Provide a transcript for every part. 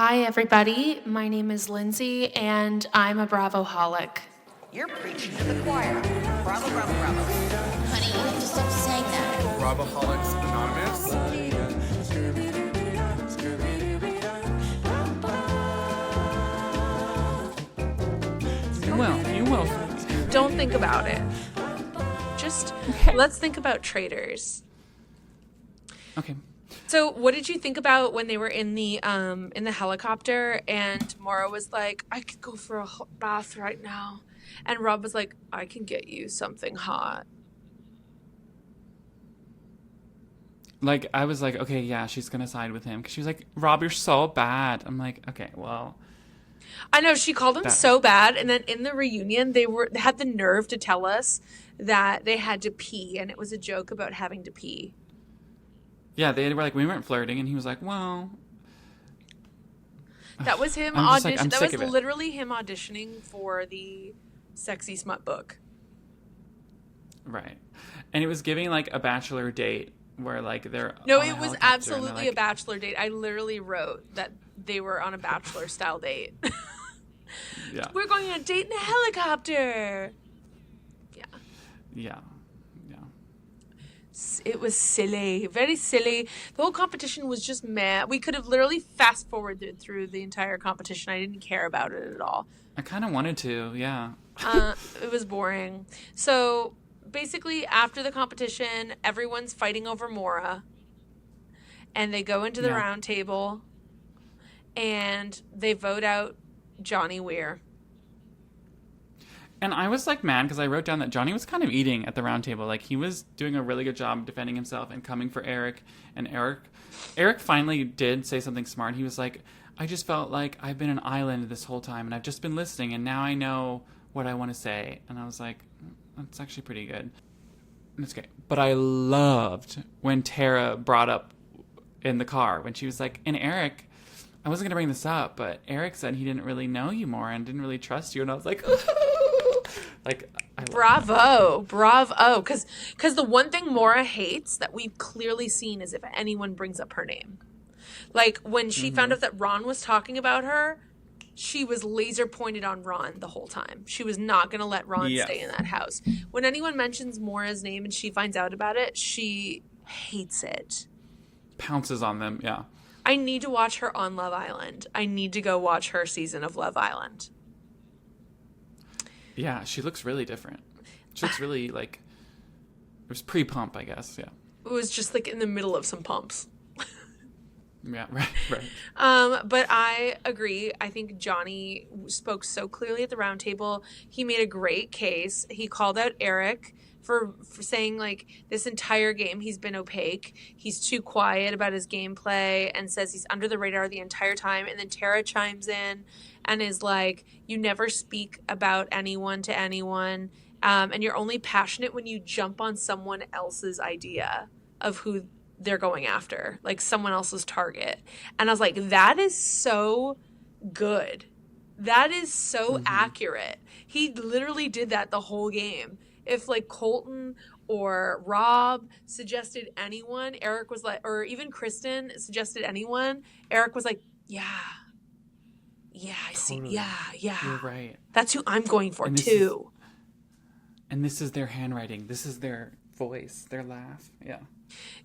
Hi, everybody. My name is Lindsay, and I'm a Bravoholic. You're preaching to the choir. Bravo, bravo, bravo. Honey, you have to stop saying that. Bravoholics Anonymous. You will. Don't think about it. Just let's think about traitors. Okay. So, what did you think about when they were in the helicopter and Maura was like, "I could go for a hot bath right now," and Rob was like, "I can get you something hot." Like, I was like, okay, yeah, she's going to side with him. Because she was like, Rob, you're so bad. I'm like, okay, well. I know, she called him so bad, and then in the reunion, they had the nerve to tell us that they had to pee, and it was a joke about having to pee. Yeah, they were like, we weren't flirting, and he was like, well. That was him auditioning. That was literally him auditioning for the Sexy Smut book. Right. And it was giving, like, a bachelor date where, like, they're No, on it was absolutely a bachelor date. I literally wrote that they were on a bachelor-style date. Yeah. We're going on a date in a helicopter. Yeah. Yeah. It was silly. Very silly. The whole competition was just meh. We could have literally fast-forwarded through the entire competition. I didn't care about it at all. I kind of wanted to, yeah. It was boring. So, basically, after the competition, everyone's fighting over Maura. And they go into the round table. And they vote out Johnny Weir. And I was, like, mad because I wrote down that Johnny was kind of eating at the round table. Like, he was doing a really good job defending himself and coming for Eric. And Eric finally did say something smart. He was like, I just felt like I've been an island this whole time, and I've just been listening, and now I know what I want to say. And I was like, that's actually pretty good. It's okay. But I loved when Tara brought up in the car, when she was like, and Eric, I wasn't going to bring this up, but Eric said he didn't really know you more and didn't really trust you. And I was like, like, bravo. Because the one thing Maura hates that we've clearly seen is if anyone brings up her name. Like, when she found out that Ron was talking about her, she was laser pointed on Ron the whole time. She was not going to let Ron stay in that house. When anyone mentions Maura's name and she finds out about it, she hates it. Pounces on them, yeah. I need to watch her on Love Island. I need to go watch her season of Love Island. Yeah, she looks really different. She looks really, like, it was pre-pump, I guess, yeah. It was just, like, in the middle of some pumps. Yeah, right. But I agree. I think Johnny spoke so clearly at the round table. He made a great case. He called out Eric for saying, like, this entire game he's been opaque. He's too quiet about his gameplay and says he's under the radar the entire time. And then Tara chimes in and is like, you never speak about anyone to anyone. And you're only passionate when you jump on someone else's idea of who they're going after, like someone else's target. And I was like, that is so good. That is so accurate. He literally did that the whole game. If, like, Colton or Rob suggested anyone, Eric was like, or even Kristen suggested anyone, Eric was like, yeah, I see. Yeah. You're right. That's who I'm going for, too. And this is their handwriting. This is their voice, their laugh. Yeah.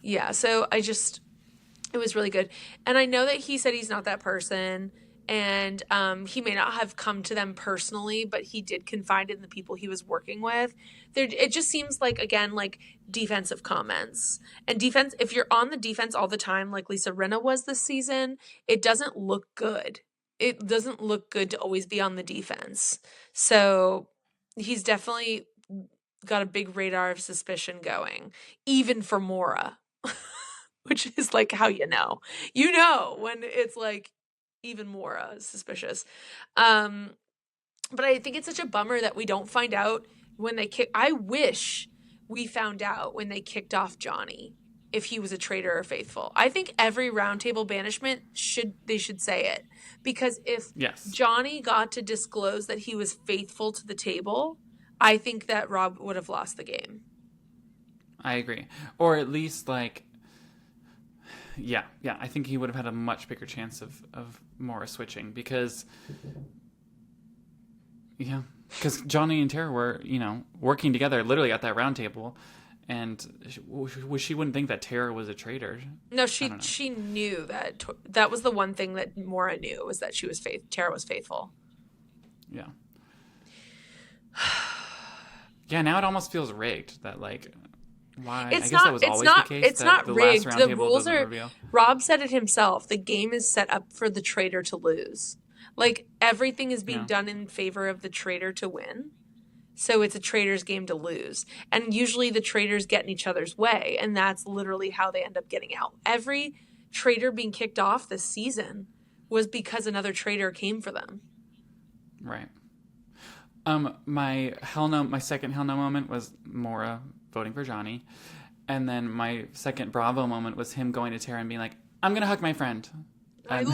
Yeah, so it was really good. And I know that he said he's not that person, and he may not have come to them personally, but he did confide in the people he was working with. It just seems like, again, like defensive comments. And defense, if you're on the defense all the time, like Lisa Rinna was this season, it doesn't look good. It doesn't look good to always be on the defense. So he's definitely got a big radar of suspicion going, even for Maura, which is like how you know when it's like even Maura is suspicious. But I think it's such a bummer that we don't find out when they kick. I wish we found out when they kicked off Johnny if he was a traitor or faithful. I think every roundtable banishment should say it, because if Johnny got to disclose that he was faithful to the table, I think that Rob would have lost the game. I agree. Or at least, like, Yeah. I think he would have had a much bigger chance of Maura switching because Johnny and Tara were, working together literally at that round table. And she wouldn't think that Tara was a traitor. No, she knew that was the one thing that Maura knew, was that Tara was faithful. Yeah. Yeah, now it almost feels rigged that, like, why? It's I guess not, that was it's always not, the case. it's not the rigged. last The roundtable rules doesn't are, reveal. Rob said it himself. The game is set up for the traitor to lose. Like, everything is being done in favor of the traitor to win. So it's a traitor's game to lose. And usually the traitors get in each other's way. And that's literally how they end up getting out. Every traitor being kicked off this season was because another traitor came for them. Right. My second hell no moment was Maura voting for Johnny. And then my second Bravo moment was him going to Tara and being like, I'm going to hug my friend. I And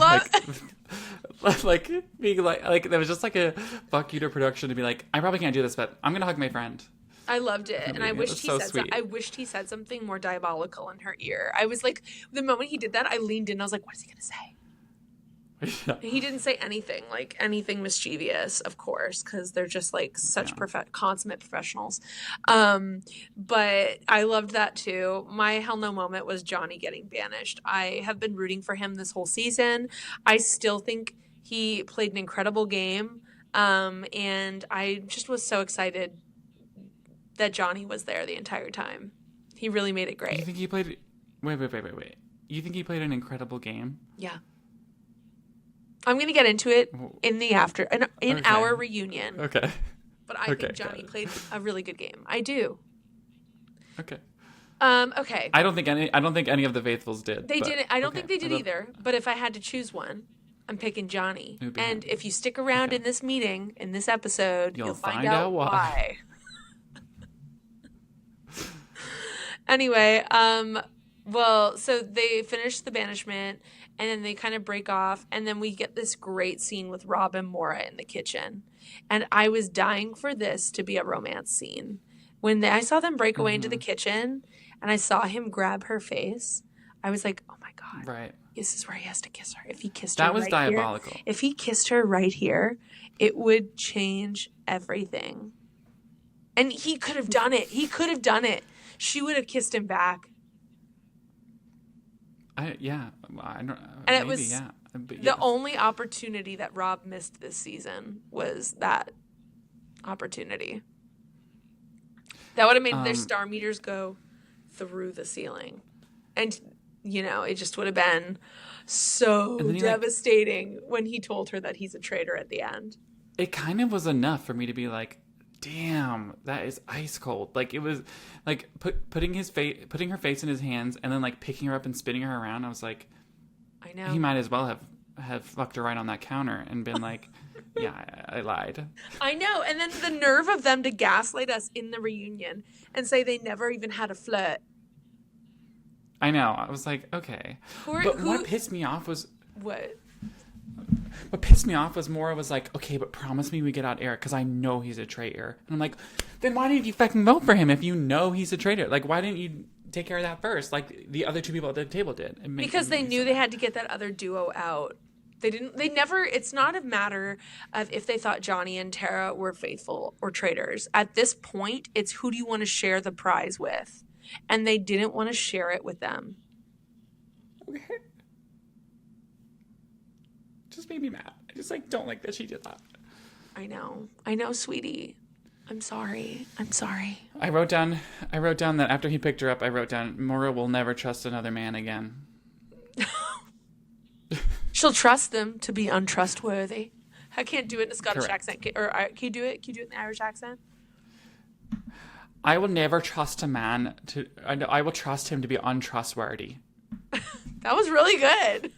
love like being like that was just like a fuck you to production to be like, I probably can't do this, but I'm gonna hug my friend. I loved it, and I wished sweet. I wished he said something more diabolical in her ear. I was like, the moment he did that, I leaned in. I was like, what is he gonna say? Yeah. He didn't say anything mischievous, of course, because they're just like such consummate professionals. But I loved that too. My hell no moment was Johnny getting banished. I have been rooting for him this whole season. I still think he played an incredible game. And I just was so excited that Johnny was there the entire time. He really made it great. You think he played... Wait. You think he played an incredible game? Yeah. I'm going to get into it in our reunion. Okay. But I think Johnny played a really good game. I do. Okay. Okay. I don't think any of the faithfuls did. They didn't. I don't think they did either. But if I had to choose one, I'm picking Johnny. And if you stick around in this meeting, in this episode, you'll find out why. Anyway, well, so they finish the banishment, and then they kind of break off, and then we get this great scene with Rob and Maura in the kitchen. And I was dying for this to be a romance scene. When I saw them break away into the kitchen, and I saw him grab her face, I was like, oh my God. Right. This is where he has to kiss her. If he kissed her that was diabolical. If he kissed her right here, it would change everything. And he could have done it. She would have kissed him back. I don't. And maybe, it was the only opportunity that Rob missed this season was that opportunity. That would have made their star meters go through the ceiling. And, it just would have been so devastating when he told her that he's a traitor at the end. It kind of was enough for me to be like, damn, that is ice cold. Like, it was like putting her face in his hands and then like picking her up and spinning her around. I was like, I know. He might as well have fucked her right on that counter and been like, yeah, I lied. I know. And then the nerve of them to gaslight us in the reunion and say they never even had a flirt. I know. I was like, okay. What pissed me off was... What? What pissed me off was Maura was like, okay, but promise me we get out Eric because I know he's a traitor. And I'm like, then why didn't you fucking vote for him if you know he's a traitor? Like, why didn't you take care of that first like the other two people at the table did? Because they knew they had to get that other duo out. It's not a matter of if they thought Johnny and Tara were faithful or traitors. At this point, it's who do you want to share the prize with? And they didn't want to share it with them. Okay. Just made me mad. I just don't like that she did that. I know, sweetie. I'm sorry. I wrote down that after he picked her up, I wrote down, Maura will never trust another man again. She'll trust them to be untrustworthy. I can't do it in a Scottish Correct. accent. Can you do it? Can you do it in the Irish accent? I will never trust a man I will trust him to be untrustworthy. That was really good.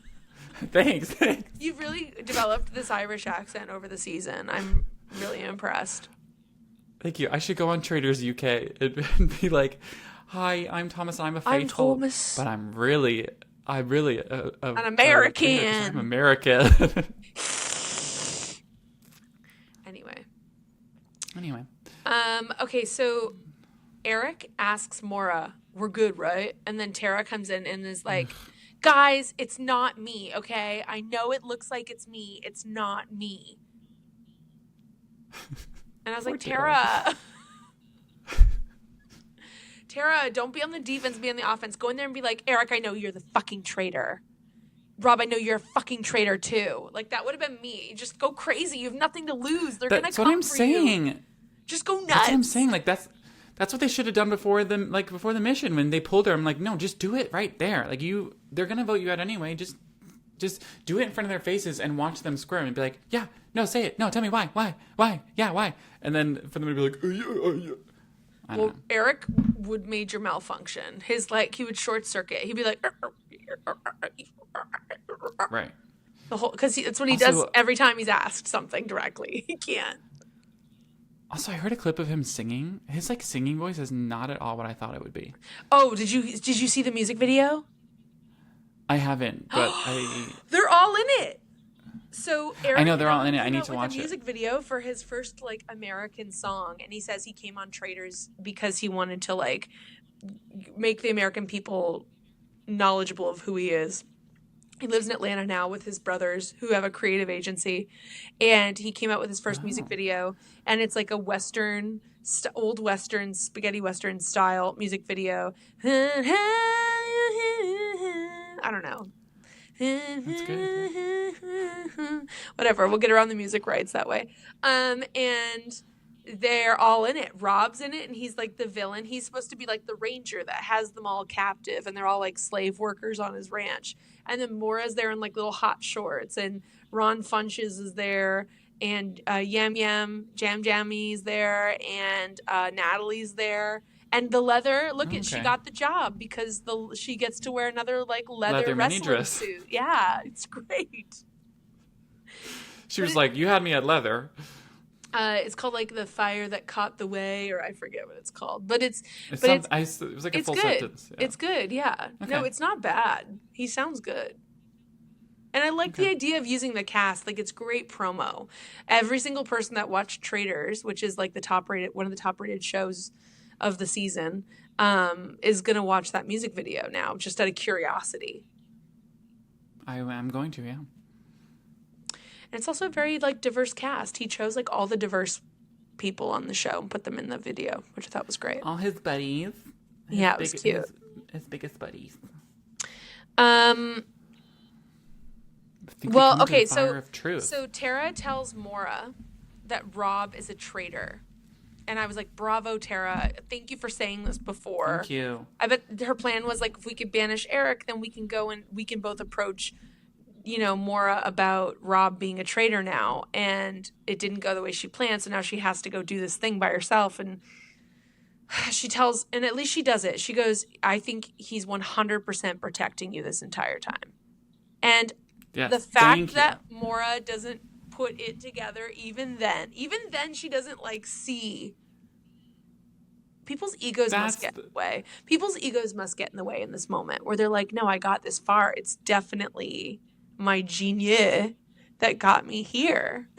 Thanks. You've really developed this Irish accent over the season. I'm really impressed. Thank you. I should go on Traitors UK and be like, hi, I'm Thomas. I'm a faithful. I'm Thomas. But I'm really an American. I'm American. Anyway. Okay, so Eric asks Maura, we're good, right? And then Tara comes in and is like, Guys, it's not me, okay? I know it looks like it's me. It's not me. And I was Poor like, Tara. Tara, don't be on the defense, be on the offense. Go in there and be like, Eric, I know you're the fucking traitor. Rob, I know you're a fucking traitor too. Like, that would have been me. Just go crazy. You have nothing to lose. They're going to come for you. That's what I'm saying. Just go nuts. That's what I'm saying. Like, that's what they should have done before the mission when they pulled her. I'm like, no, just do it right there. Like, they're going to vote you out anyway. Just do it in front of their faces and watch them squirm and be like, yeah, no, say it. No, tell me why, yeah, why? And then for them to be like, yeah. Well, Eric would major malfunction. His, like, he would short circuit. He'd be like, right. The whole, because it's what he Also, does every time he's asked something directly. He can't. Also, I heard a clip of him singing. His like singing voice is not at all what I thought it would be. Oh, did you see the music video? I haven't, but They're all in it. So Eric, I know they're all in it. I need to watch a music video for his first like American song, and he says he came on Traitors because he wanted to like make the American people knowledgeable of who he is. He lives in Atlanta now with his brothers who have a creative agency, and he came out with his first music video, and it's like a Western, old Western, spaghetti Western style music video. I don't know. That's good. Whatever, we'll get around the music rights that way. And they're all in it. Rob's in it, and he's like the villain. He's supposed to be like the ranger that has them all captive, and they're all like slave workers on his ranch. And then Maura's there in like little hot shorts, and Ron Funches is there, and Yam Jammy's there, and Natalie's there. And the leather, she got the job because she gets to wear another like leather mini wrestling dress suit. Yeah, it's great. She was like, "You had me at leather." It's called like The Fire That Caught the Way, or I forget what it's called. But it was like a full good. sentence. Yeah. It's good, yeah. Okay. No, it's not bad. He sounds good. And I like the idea of using the cast. Like, it's great promo. Every single person that watched Traitors, which is like one of the top rated shows of the season, is going to watch that music video now, just out of curiosity. I'm going to, yeah. And it's also a very like diverse cast. He chose like all the diverse people on the show and put them in the video, which I thought was great. All his buddies. It was cute. His biggest buddies. Well, okay, so Tara tells Maura that Rob is a traitor. And I was like, bravo, Tara. Thank you for saying this before. Thank you. I bet her plan was like, if we could banish Eric, then we can go and we can both approach, Maura about Rob being a traitor now. And it didn't go the way she planned. So now she has to go do this thing by herself. And she tells, and at least she does it. She goes, I think he's 100% protecting you this entire time. And the fact that Maura doesn't put it together even then she doesn't like see. People's egos must get in the way. People's egos must get in the way in this moment where they're like, no, I got this far. It's definitely my genius that got me here.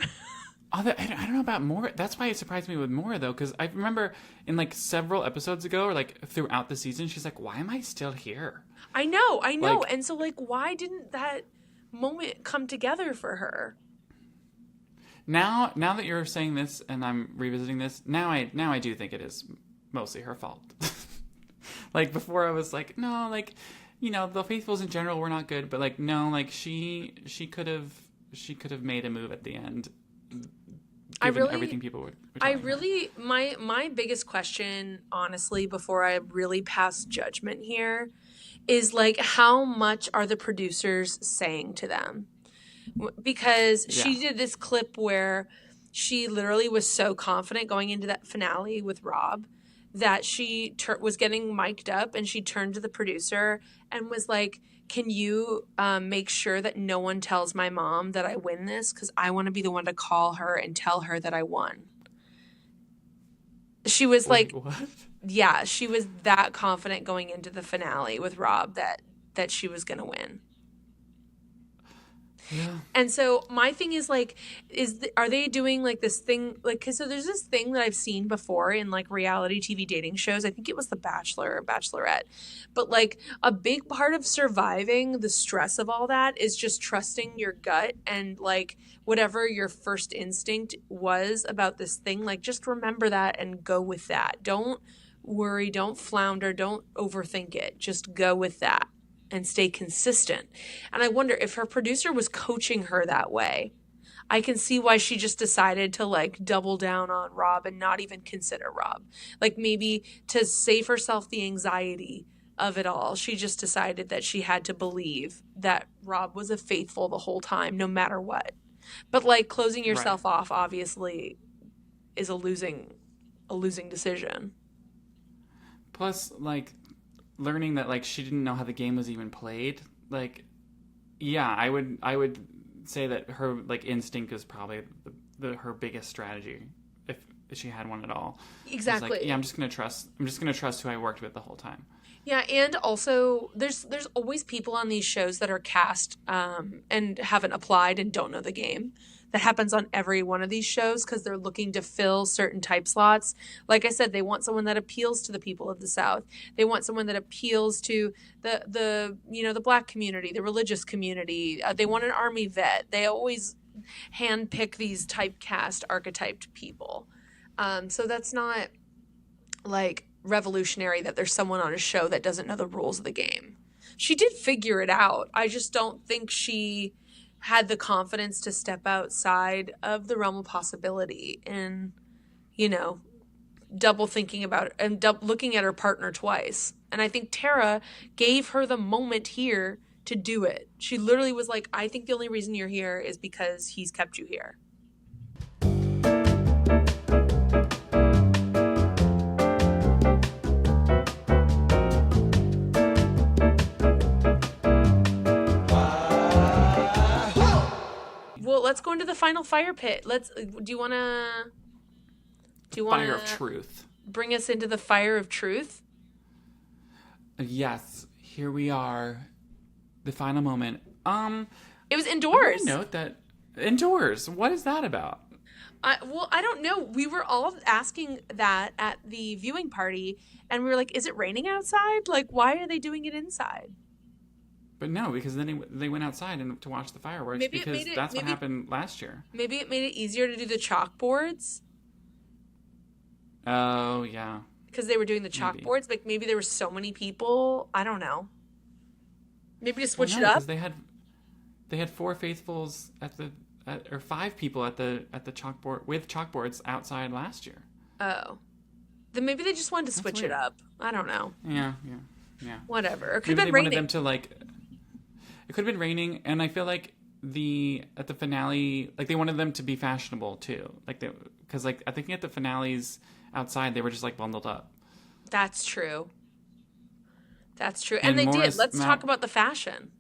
I don't know about Maura. That's why it surprised me with Maura, though, because I remember in like several episodes ago or like throughout the season, she's like, why am I still here? I know. Like, and so like, why didn't that moment come together for her? Now that you're saying this and I'm revisiting this, now I do think it is mostly her fault. Like before I was like, no, like, the faithfuls in general were not good, but like, no, like she could have made a move at the end. Everything people were my biggest question, honestly, before I really pass judgment here is like, how much are the producers saying to them? Because she did this clip where she literally was so confident going into that finale with Rob that she was getting mic'd up, and she turned to the producer and was like, can you make sure that no one tells my mom that I win this? Because I want to be the one to call her and tell her that I won. She was like, what? Yeah, she was that confident going into the finale with Rob that she was going to win. Yeah. And so my thing is like, are they doing like this thing? Like, 'cause so there's this thing that I've seen before in like reality TV dating shows. I think it was The Bachelor or Bachelorette. But like a big part of surviving the stress of all that is just trusting your gut and like whatever your first instinct was about this thing. Like just remember that and go with that. Don't worry, don't flounder, don't overthink it. Just go with that and stay consistent. And I wonder if her producer was coaching her that way. I can see why she just decided to like double down on Rob and not even consider Rob. Like maybe to save herself the anxiety of it all, she just decided that she had to believe that Rob was a faithful the whole time, no matter what. But like closing yourself off obviously is a losing decision. Plus, like, learning that, like, she didn't know how the game was even played. Like, yeah, I would say that her, like, instinct is probably her biggest strategy, if she had one at all. Exactly. Like, yeah, I'm just gonna trust who I worked with the whole time. Yeah, and also there's always people on these shows that are cast and haven't applied and don't know the game. That happens on every one of these shows because they're looking to fill certain type slots. Like I said, they want someone that appeals to the people of the South. They want someone that appeals to the Black community, the religious community. They want an Army vet. They always handpick these typecast, archetyped people. So that's not like revolutionary that there's someone on a show that doesn't know the rules of the game. She did figure it out. I just don't think she had the confidence to step outside of the realm of possibility and, double thinking about it and looking at her partner twice. And I think Tara gave her the moment here to do it. She literally was like, I think the only reason you're here is because he's kept you here. Well, let's go into the final fire pit. Do you want to Fire of truth. Bring us into the fire of truth? Yes, here we are. The final moment. It was indoors. I note that indoors. What is that about? I don't know. We were all asking that at the viewing party, and we were like, is it raining outside? Like, why are they doing it inside? But no, because then they went outside to watch the fireworks that's what happened last year. Maybe it made it easier to do the chalkboards. Oh, yeah. Because they were doing the chalkboards. Like, maybe there were so many people. I don't know. Maybe to switch it up? Because they had 4 faithfuls or 5 people at the chalkboard with chalkboards outside last year. Oh. Then maybe they just wanted to switch it up. I don't know. Yeah. Whatever. It could maybe have been raining. Wanted them to, like... It could have been raining, and I feel like at the finale, like they wanted them to be fashionable too, because I think at the finales outside they were just like bundled up. That's true. And they did. Let's talk about the fashion.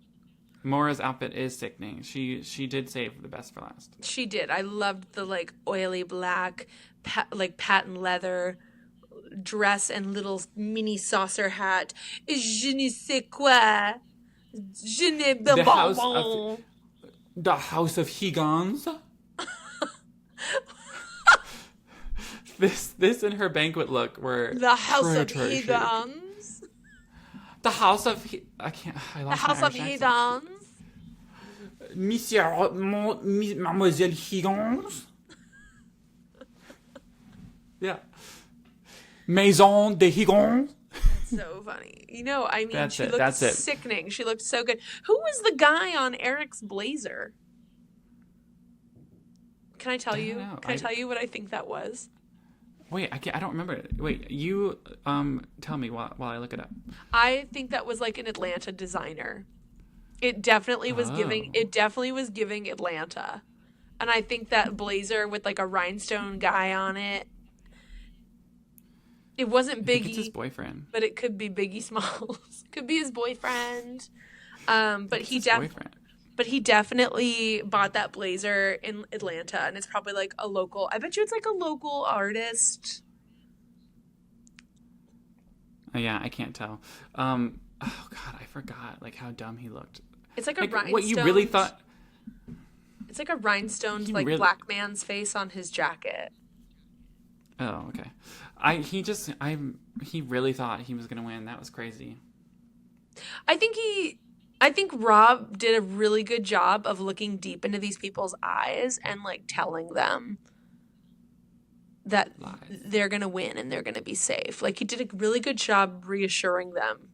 Maura's outfit is sickening. She did save the best for last. She did. I loved the like oily black, patent leather dress and little mini saucer hat. Je ne sais quoi. Je ne the House of Higans. This and her banquet look were the House of Higans. The House of the House of Higans. Monsieur, Mademoiselle Higgins. Yeah. Maison de Higgins. So funny. She looked That's it. sickening. She looked so good. Who was the guy on Eric's blazer? Can I tell you? Can I tell you what I think that was? Wait, I don't remember. Wait, you tell me while I look it up. I think that was like an Atlanta designer. It definitely was giving Atlanta. And I think that blazer with like a rhinestone guy on it. It wasn't Biggie. It's his boyfriend. But it could be Biggie Smalls. Could be his boyfriend. But he definitely bought that blazer in Atlanta, and it's probably like a local. I bet you it's like a local artist. Oh, yeah, I can't tell. Oh God, I forgot like how dumb he looked. It's like a rhinestone. What you really thought? It's like a rhinestoned, like, really- black man's face on his jacket. Oh, okay. He really thought he was gonna win. That was crazy. I think Rob did a really good job of looking deep into these people's eyes and, like, telling them that Lies. they're going to win and they're going to be safe. Like, he did a really good job reassuring them.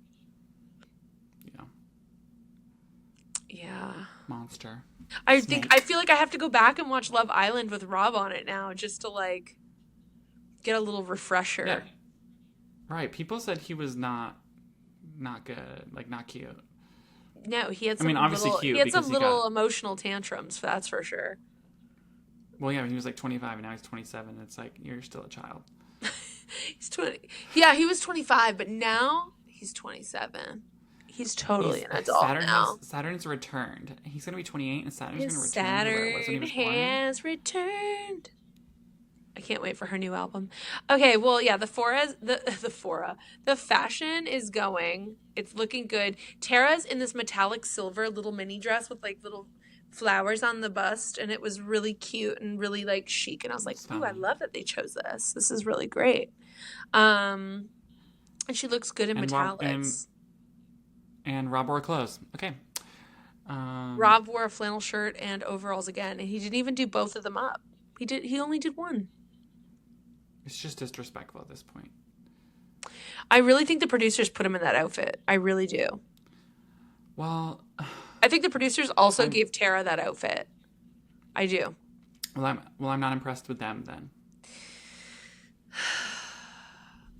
Yeah. Yeah. Monster. I feel like I have to go back and watch Love Island with Rob on it now just to, like, get a little refresher. Yeah. Right. People said he was not good, like not cute. No, he had some obviously little, cute he had some because he little got- emotional tantrums, that's for sure. Well, yeah, he was like 25 and now he's 27. It's like you're still a child. He's 20. Yeah, he was 25, but now he's 27. He's totally an adult now. Saturn's returned. He's gonna be 28, and Saturn's His gonna return to where it was when he was born. has returned. I can't wait for her new album. Okay, well, yeah, the fashion is going. It's looking good. Tara's in this metallic silver little mini dress with, like, little flowers on the bust, and it was really cute and really, like, chic. And I was like, ooh, I love that they chose this. This is really great. And she looks good in metallics. And Rob wore clothes. Okay. Rob wore a flannel shirt and overalls again, and he didn't even do both of them up. He only did one. It's just disrespectful at this point. I really think the producers put him in that outfit. I really do. Well, I think the producers also gave Tara that outfit. I do. I'm not impressed with them then.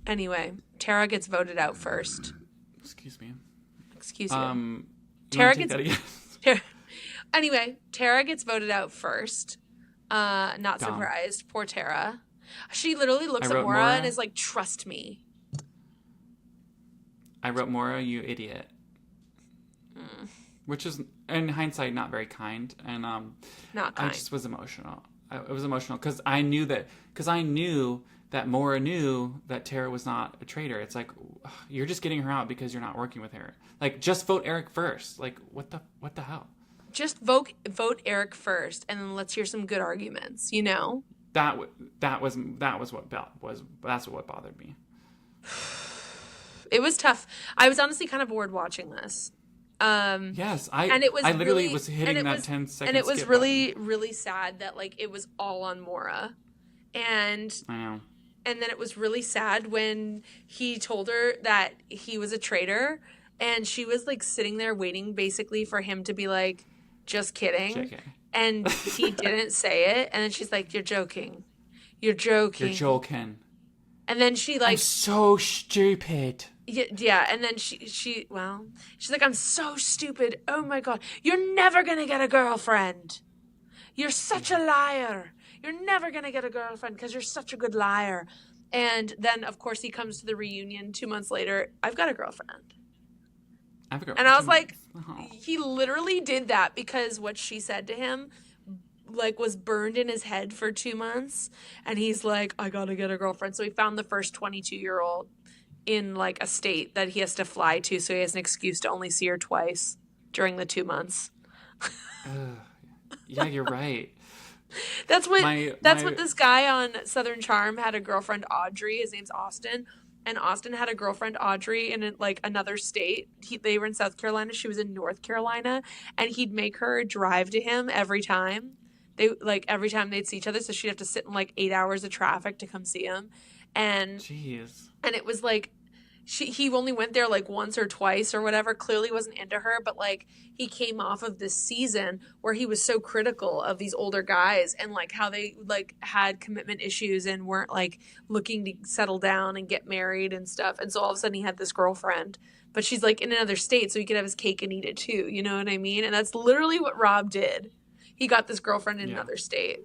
Anyway, Tara gets voted out first. Excuse me. Excuse me. You Tara wanna take that again? Anyway, Tara gets voted out first. Not Dumb. surprised. Poor Tara. She literally looks I at wrote Maura Maura. and is like, trust me. I wrote Maura, you idiot. Which is, in hindsight, not very kind. And Not kind. I just was emotional. It was emotional because I knew that Maura knew that Tara was not a traitor. It's like, you're just getting her out because you're not working with her. Like, just vote Eric first. Like, what the hell? Just vote Eric first, and then let's hear some good arguments. You know. That's what bothered me. It was tough. I was honestly kind of bored watching this. Yes, I literally really, was hitting that 10-second and it was skip really, really sad that, like, it was all on Maura, and button. I know. and then it was really sad when he told her that he was a traitor, and she was, like, sitting there waiting basically for him to be like, just kidding, JK. and he didn't say it, and then she's like, you're joking, You're joking. and then she, I'm like, so stupid. yeah, and then she's like, I'm so stupid. Oh my God. You're never going to get a girlfriend. You're such a liar. You're never going to get a girlfriend because you're such a good liar. And then, of course, he comes to the reunion 2 months later. I've got a girlfriend. I have a girl. And I was like, Oh. he literally did that because what she said to him, like, was burned in his head for 2 months. And he's like, I got to get a girlfriend. So he found the first 22-year-old in, like, a state that he has to fly to, so he has an excuse to only see her twice during the 2 months. Yeah, you're right. That's what My- this guy on Southern Charm had, a girlfriend, Audrey. His name's Austin, and Austin had a girlfriend, Audrey, in, like, another state. They were in South Carolina. She was in North Carolina, and he'd make her drive to him every time. Every time they'd see each other, so she'd have to sit in, like, 8 hours of traffic to come see him. And Jeez. And it was like, he only went there like once or twice or whatever, clearly wasn't into her, but, like, he came off of this season where he was so critical of these older guys and, like, how they, like, had commitment issues and weren't, like, looking to settle down and get married and stuff. And so all of a sudden he had this girlfriend, but she's, like, in another state, so he could have his cake and eat it too. You know what I mean? And that's literally what Rob did. He got this girlfriend in another state.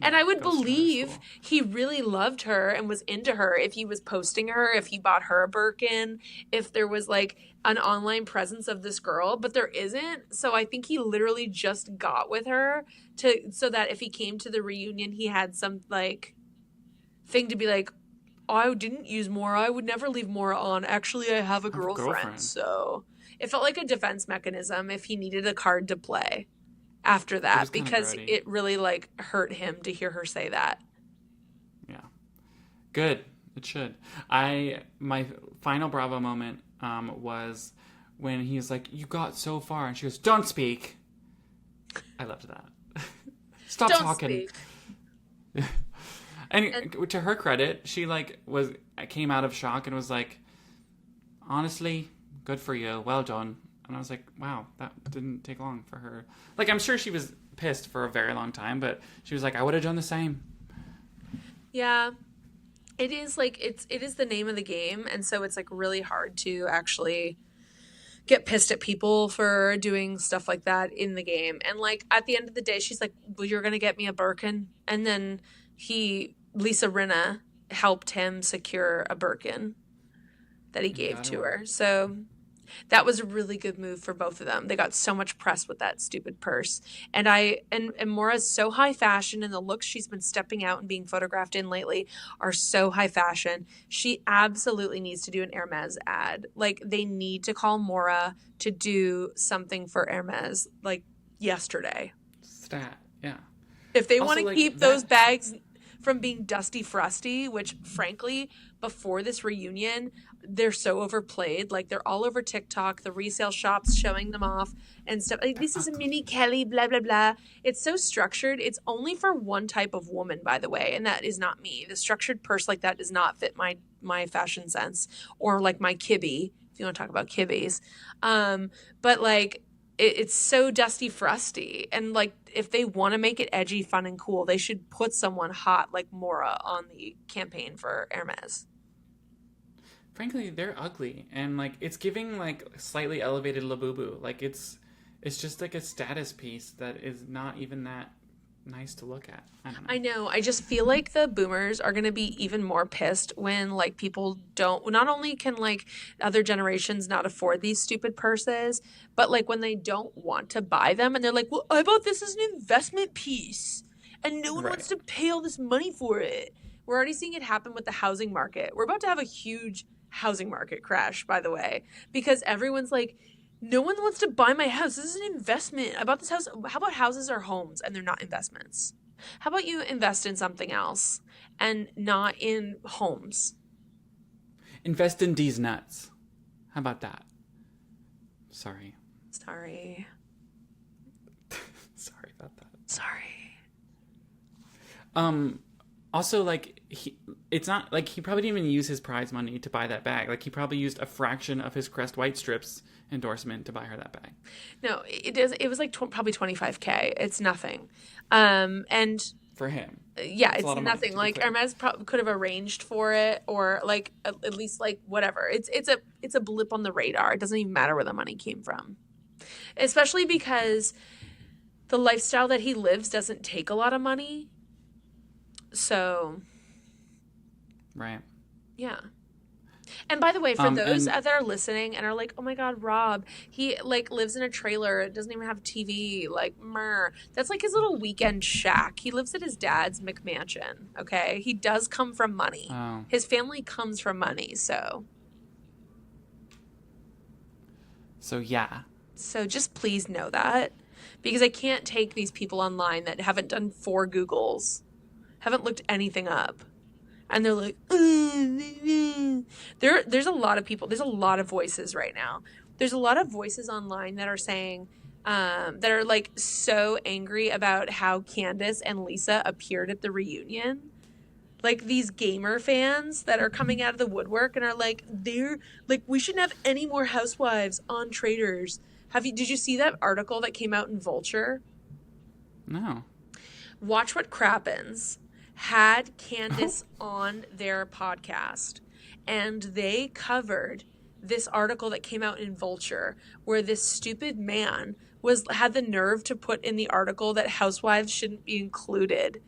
And I would believe he really loved her and was into her if he was posting her, if he bought her a Birkin, if there was, like, an online presence of this girl, but there isn't. So I think he literally just got with her so that if he came to the reunion, he had some, like, thing to be like, oh, I didn't use Maura. I would never leave Maura on. Actually, I have a girlfriend. So it felt like a defense mechanism if he needed a card to play. after that was kinda because grody. it really like hurt him to hear her say that. Yeah. Good. It should. My final Bravo moment was when he's like, "You got so far," and she goes, "Don't speak." I loved that. Stop Don't talking. speak. And to her credit, she like came out of shock and was like, "Honestly, good for you. Well done." And I was like, "Wow, that didn't take long for her." Like, I'm sure she was pissed for a very long time, but she was like, "I would have done the same." Yeah. It is like it is the name of the game, and so it's like really hard to actually get pissed at people for doing stuff like that in the game. And like at the end of the day, she's like, "Well, you're gonna get me a Birkin," and then Lisa Rinna helped him secure a Birkin that he gave to her. So that was a really good move for both of them. They got so much press with that stupid purse. And Maura's so high fashion, and the looks she's been stepping out and being photographed in lately are so high fashion. She absolutely needs to do an Hermes ad. Like, they need to call Maura to do something for Hermes like yesterday. Stat. Yeah. If they Also, want to like, keep those bags from being dusty frusty, which frankly, before this reunion, they're so overplayed. Like, they're all over TikTok, the resale shops showing them off and stuff. Like, this is a mini Kelly, blah, blah, blah. It's so structured. It's only for one type of woman, by the way, and that is not me. The structured purse like that does not fit my fashion sense, or like my kibby, if you want to talk about kibbies. But like, it's so dusty frusty, and like, if they want to make it edgy, fun, and cool, they should put someone hot like Maura on the campaign for Hermes. Frankly, they're ugly, and like, it's giving like slightly elevated Labubu. Like, it's just like a status piece that is not even that nice to look at. I don't know. I know. I just feel like the boomers are going to be even more pissed when like people don't, not only can like other generations not afford these stupid purses, but like when they don't want to buy them and they're like, "Well, I bought this as an investment piece and no one wants to pay all this money for it." We're already seeing it happen with the housing market. We're about to have a huge housing market crash, by the way, because everyone's like, "No one wants to buy my house. This is an investment. I bought this house." How about houses are homes and they're not investments? How about you invest in something else and not in homes? Invest in these nuts. How about that? Sorry. Sorry. Sorry about that. Sorry. Also, like, it's not like he probably didn't even use his prize money to buy that bag. Like, he probably used a fraction of his Crest White Strips endorsement to buy her that bag. No, it was like probably $25K. It's nothing. And for him, yeah, it's nothing. Like, Hermes could have arranged for it, or like at least like whatever. It's a blip on the radar. It doesn't even matter where the money came from, especially because the lifestyle that he lives doesn't take a lot of money. So, right. Yeah. And by the way, for those that are listening and are like, "Oh my God, Rob, he like lives in a trailer, doesn't even have TV, like, that's like his little weekend shack. He lives at his dad's McMansion, okay? He does come from money. Oh. His family comes from money, so. So, yeah. So just please know that, because I can't take these people online that haven't done 4 Googles, haven't looked anything up. And they're like, there's a lot of people. There's a lot of voices right now. There's a lot of voices online that are saying, that are like so angry about how Candace and Lisa appeared at the reunion. Like, these gamer fans that are coming out of the woodwork and are like, they're like, we shouldn't have any more housewives on Traitors. Did you see that article that came out in Vulture? No. Watch What Crappens had Candace on their podcast, and they covered this article that came out in Vulture where this stupid man had the nerve to put in the article that housewives shouldn't be included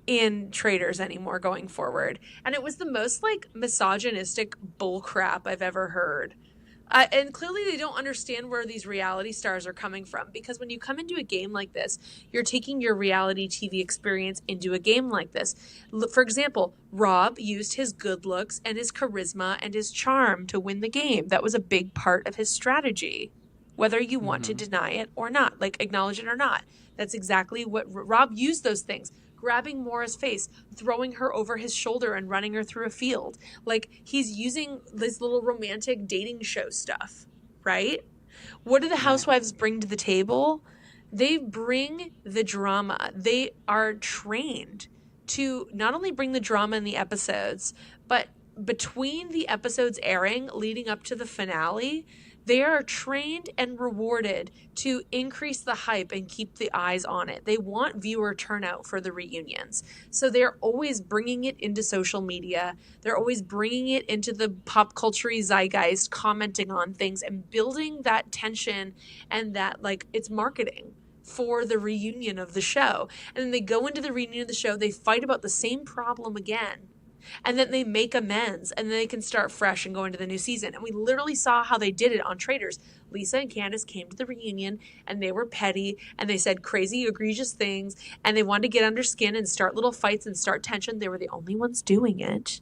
in Traitors anymore going forward. And it was the most like misogynistic bullcrap I've ever heard. And clearly they don't understand where these reality stars are coming from, because when you come into a game like this, you're taking your reality TV experience into a game like this. For example, Rob used his good looks and his charisma and his charm to win the game. That was a big part of his strategy. whether you want to deny it or not, like acknowledge it or not. That's exactly what Rob used those things. Grabbing Maura's face, throwing her over his shoulder and running her through a field. Like, he's using this little romantic dating show stuff, right? What do the housewives bring to the table? They bring the drama. They are trained to not only bring the drama in the episodes, but between the episodes airing leading up to the finale, they are trained and rewarded to increase the hype and keep the eyes on it. They want viewer turnout for the reunions. So they're always bringing it into social media. They're always bringing it into the pop culture zeitgeist, commenting on things and building that tension and that, like, it's marketing for the reunion of the show. And then they go into the reunion of the show, they fight about the same problem again. And then they make amends, and then they can start fresh and go into the new season. And we literally saw how they did it on Traitors. Lisa and Candace came to the reunion, and they were petty, and they said crazy, egregious things, and they wanted to get under skin and start little fights and start tension. They were the only ones doing it.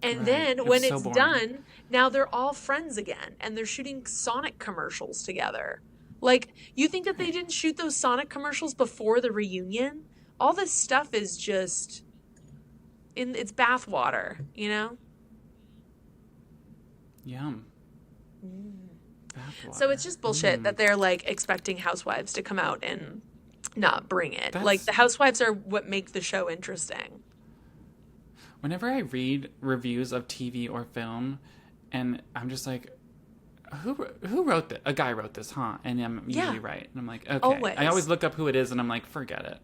And then when it's done, now they're all friends again, and they're shooting Sonic commercials together. Like, you think that they didn't shoot those Sonic commercials before the reunion? All this stuff is just... it's bathwater, you know? Yum. So it's just bullshit that they're, like, expecting housewives to come out and not bring it. Like, the housewives are what make the show interesting. Whenever I read reviews of TV or film, and I'm just like, who wrote this? A guy wrote this, huh? And I'm usually right. And I'm like, okay. Always. I always look up who it is, and I'm like, forget it.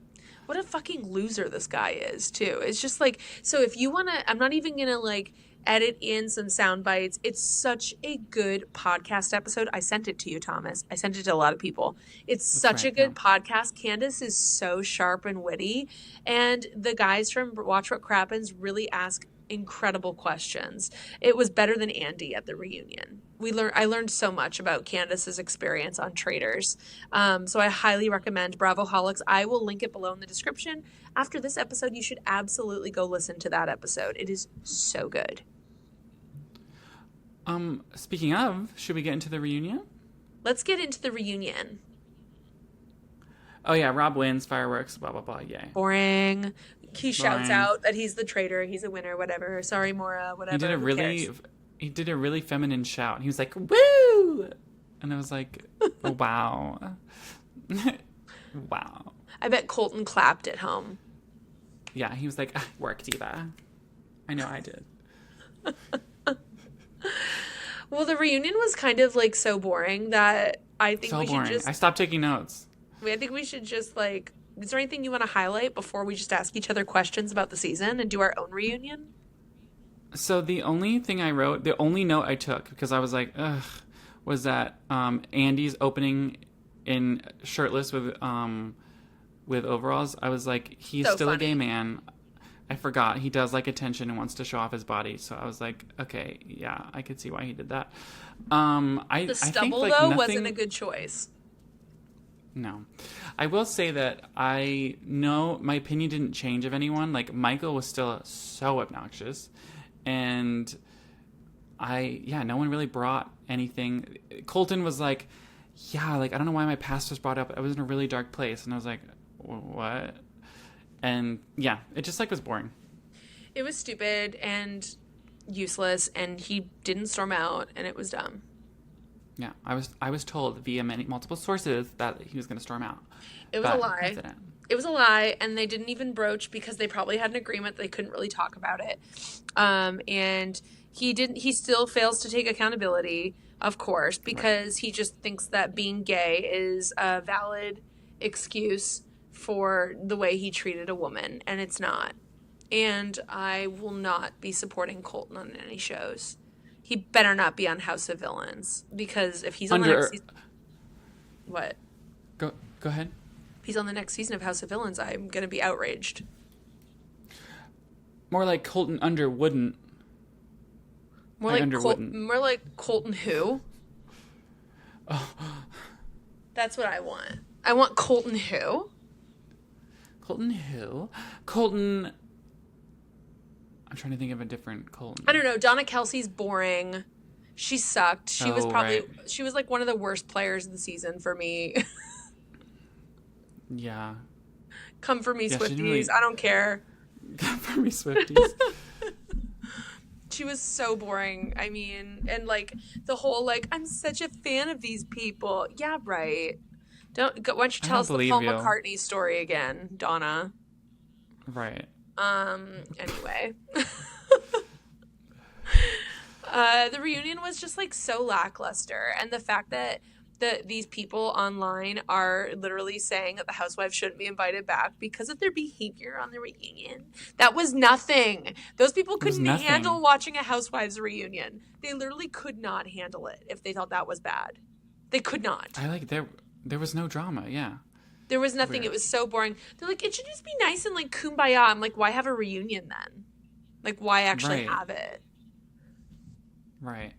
What a fucking loser this guy is, too. It's just like, so if you want to, I'm not even going to, like, edit in some sound bites. It's such a good podcast episode. I sent it to you, Thomas. I sent it to a lot of people. It's such a good podcast. Candace is so sharp and witty. And the guys from Watch What Crappens really ask incredible questions. It was better than Andy at the reunion. I learned so much about Candace's experience on Traitors. So I highly recommend Bravoholics. I will link it below in the description. After this episode, you should absolutely go listen to that episode. It is so good. Speaking of, should we get into the reunion? Let's get into the reunion. Oh yeah, Rob wins, fireworks, blah blah blah, yay. Boring. He shouts out that he's the traitor, he's a winner, whatever. Sorry, Maura, whatever. He did a really feminine shout. He was like, "Woo!" And I was like, oh, wow. Wow. I bet Colton clapped at home. Yeah, he was like, work, diva. I know I did. Well, the reunion was kind of, like, so boring that I think we should just... I stopped taking notes. I think we should just, like... Is there anything you want to highlight before we just ask each other questions about the season and do our own reunion? So the only thing I wrote, the only note I took, because I was like, ugh, was that Andy's opening in shirtless with overalls. I was like, he's so still funny. A gay man. I forgot he does like attention and wants to show off his body. So I was like, okay, yeah, I could see why he did that. The stubble, I think, though, wasn't a good choice. No. I will say that I know my opinion didn't change of anyone. Like, Michael was still so obnoxious. And no one really brought anything. Colton was like, yeah, like, I don't know why my past was brought up. I was in a really dark place. And I was like, what? And yeah, it just, like, was boring. It was stupid and useless, and he didn't storm out, and it was dumb. Yeah, I was told via multiple sources that he was going to storm out. It was a lie. It was a lie, and they didn't even broach because they probably had an agreement. They couldn't really talk about it. And he still fails to take accountability, of course, because he just thinks that being gay is a valid excuse for the way he treated a woman, and it's not. And I will not be supporting Colton on any shows. He better not be on House of Villains, because if he's on the next season... What? Go ahead. If he's on the next season of House of Villains, I'm going to be outraged. More like Colton Under wouldn't. More like Colton who? Oh. That's what I want. I want Colton who? Colton who? Colton... I'm trying to think of a different Colton. I don't know. Donna Kelsey's boring. She sucked. She was Oh, probably right. she was like one of the worst players of the season for me. Yeah. Come for me, Yeah, she didn't Swifties. really I don't care. come for me, Swifties. She was so boring. I mean, and like the whole like I'm such a fan of these people. Yeah, right. Don't go, why don't you I tell don't us the believe Paul you. McCartney story again, Donna? Right. Anyway. The reunion was just like so lackluster, and the fact that these people online are literally saying that the housewives shouldn't be invited back because of their behavior on the reunion. That was nothing. Those people It was couldn't handle nothing. watching a housewives reunion. They literally could not handle it if they thought that was bad. They could not. I like there was no drama, yeah. There was nothing. Weird. It was so boring. They're like, it should just be nice and like kumbaya. I'm like, why have a reunion then? Like, why actually Right. have it? Right.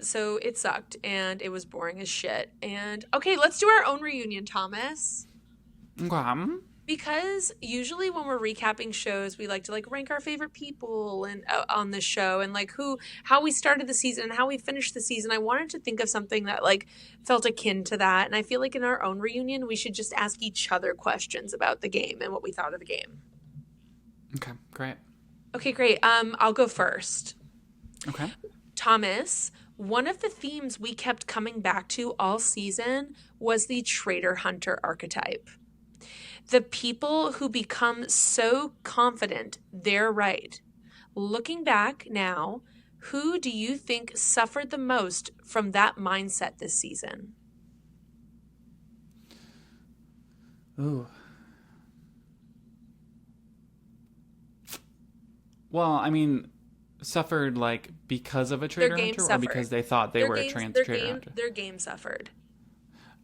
So it sucked and it was boring as shit. And okay, let's do our own reunion, Thomas. Okay. Because usually when we're recapping shows, we like to like rank our favorite people and on the show and like how we started the season and how we finished the season. I wanted to think of something that like felt akin to that. And I feel like in our own reunion, we should just ask each other questions about the game and what we thought of the game. Okay, great. Okay, great. I'll go first. Okay. Thomas, one of the themes we kept coming back to all season was the traitor hunter archetype. The people who become so confident they're right. Looking back now, who do you think suffered the most from that mindset this season? Ooh. Well, I mean, suffered like because of a Their traitor game hunter or suffered. because they thought they Their were a games, traitor hunter? their game suffered.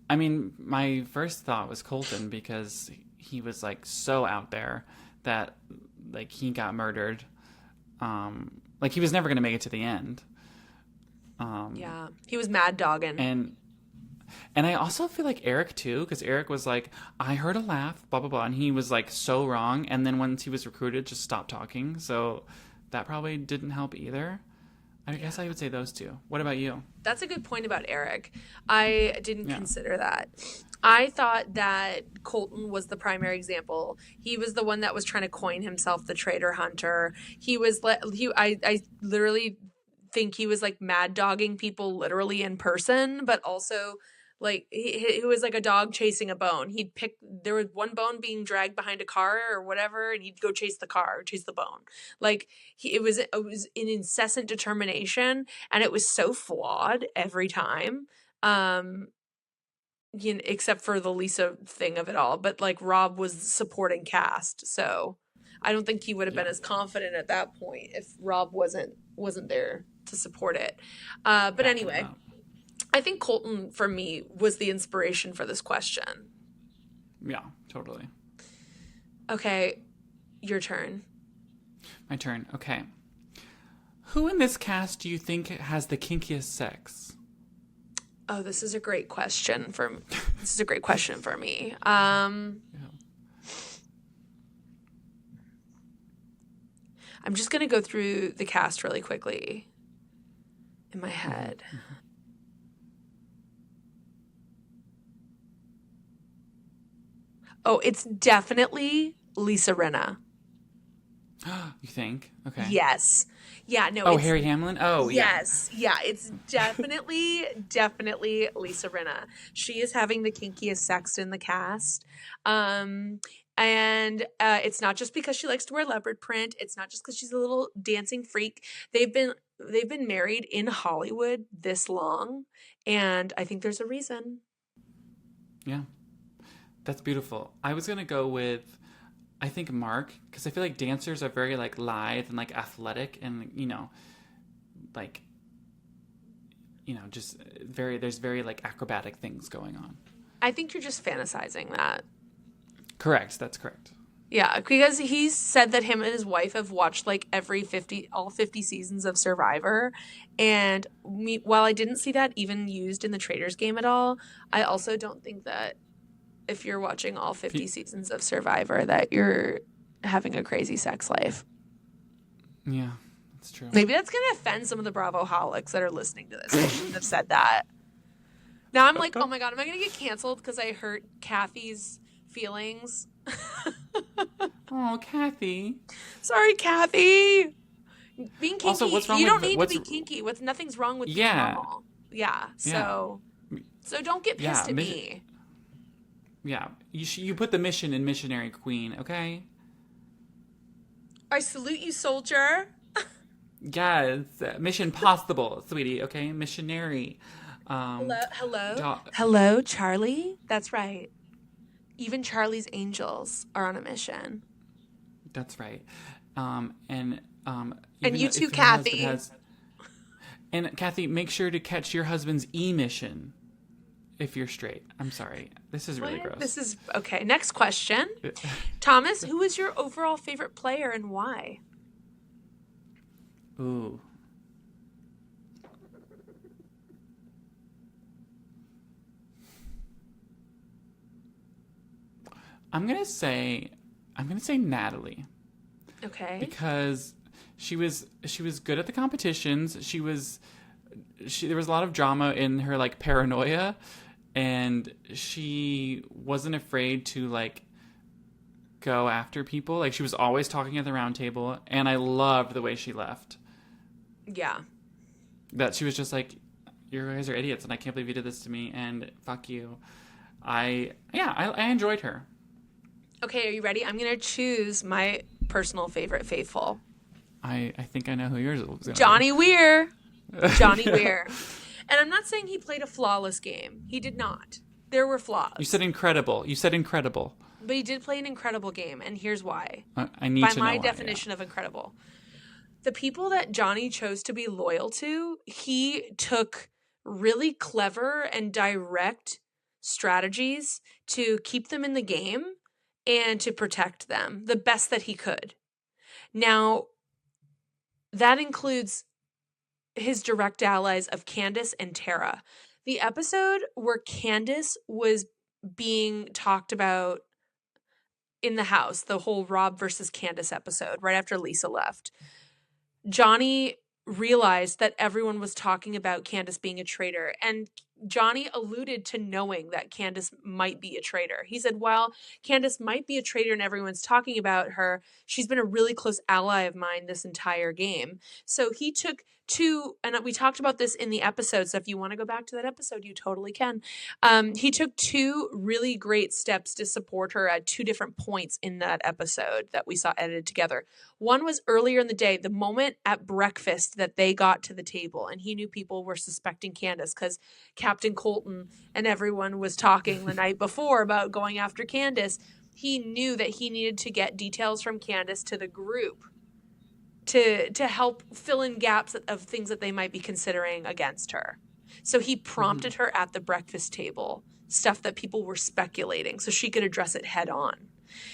I mean, my first thought was Colton because he was like so out there that like he got murdered. Like he was never going to make it to the end. Yeah, he was mad dogging. And I also feel like Eric too, because Eric was like, I heard a laugh, blah blah blah, and he was like so wrong. And then once he was recruited, just stopped talking. So that probably didn't help either. I guess I would say those two. What about you? That's a good point about Eric. I didn't Yeah. consider that. I thought that Colton was the primary example. He was the one that was trying to coin himself the traitor hunter. I literally think he was like mad dogging people literally in person, but also like he was like a dog chasing a bone. There was one bone being dragged behind a car or whatever, and he'd go chase the car or chase the bone. Like it was an incessant determination, and it was so flawed every time. Except for the Lisa thing of it all, but like Rob was supporting cast, so I don't think he would have been as confident at that point if Rob wasn't there to support it. But Backing anyway, him up. I think Colton for me was the inspiration for this question. Yeah, totally. Okay, your turn. My turn. Okay. Who in this cast do you think has the kinkiest sex? Oh, this is a great question for me. I'm just gonna go through the cast really quickly in my head. Oh, it's definitely Lisa Rinna. You think? Okay. Yes. Yeah, no. Oh, it's, Harry Hamlin? Oh, yeah. yes. Yeah, it's definitely Lisa Rinna. She is having the kinkiest sex in the cast. And it's not just because she likes to wear leopard print. It's not just because she's a little dancing freak. They've been married in Hollywood this long, and I think there's a reason. Yeah. That's beautiful. I was going to go with, I think Mark, because I feel like dancers are very like lithe and like athletic and, just there's very like acrobatic things going on. I think you're just fantasizing that. Correct. That's correct. Yeah, because he's said that him and his wife have watched like all 50 seasons of Survivor. And while I didn't see that even used in the Traitors game at all, I also don't think that if you're watching all 50 seasons of Survivor that you're having a crazy sex life. Yeah, It's true. Maybe that's going to offend some of the Bravoholics that are listening to this. I shouldn't have said that. Now I'm like, oh my God, am I going to get canceled because I hurt Kathy's feelings? Oh, Kathy. Sorry, Kathy. Being kinky. Also, what's wrong you with don't the- need what's- to be kinky. Nothing's wrong with being Yeah. normal. Yeah. So don't get pissed at me. Yeah. You put the mission in missionary queen, okay? I salute you, soldier. Yes. Mission possible, sweetie, okay? Missionary. Hello, Charlie. That's right. Even Charlie's angels are on a mission. That's right. And you too, if your Kathy. husband and Kathy, make sure to catch your husband's mission if you're straight. I'm sorry. This is really gross. This is okay. Next question. Thomas, who is your overall favorite player and why? Ooh. I'm gonna say Natalie. Okay. Because she was good at the competitions. There was a lot of drama in her like paranoia, and she wasn't afraid to like go after people. Like she was always talking at the round table, and I loved the way she left. Yeah. That she was just like, you guys are idiots, and I can't believe you did this to me, and fuck you. I enjoyed her. Okay, are you ready? I'm gonna choose my personal favorite faithful. I think I know who yours is. Johnny Weir. Johnny Weir. And I'm not saying he played a flawless game. He did not. There were flaws. You said incredible. But he did play an incredible game, and here's why. I need to know By my why, definition of incredible. The people that Johnny chose to be loyal to, he took really clever and direct strategies to keep them in the game and to protect them the best that he could. Now, that includes his direct allies of Candace and Tara. The episode where Candace was being talked about in the house, the whole Rob versus Candace episode, right after Lisa left, Johnny realized that everyone was talking about Candace being a traitor, and Johnny alluded to knowing that Candace might be a traitor. He said, well, Candace might be a traitor and everyone's talking about her. She's been a really close ally of mine this entire game. So he took two, and we talked about this in the episode, so if you want to go back to that episode, you totally can. He took two really great steps to support her at two different points in that episode that we saw edited together. One was earlier in the day, the moment at breakfast that they got to the table, and he knew people were suspecting Candace because Captain Colton and everyone was talking the night before about going after Candace. He knew that he needed to get details from Candace to the group to help fill in gaps of things that they might be considering against her. So he prompted her at the breakfast table, stuff that people were speculating, so she could address it head on.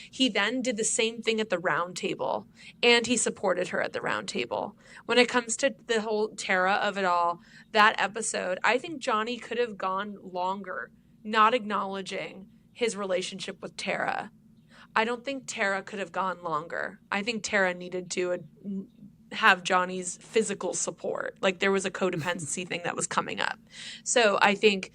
He then did the same thing at the round table, and he supported her at the round table. When it comes to the whole Tara of it all, that episode, I think Johnny could have gone longer, not acknowledging his relationship with Tara. I don't think Tara could have gone longer. I think Tara needed to have Johnny's physical support. Like there was a codependency thing that was coming up. So I think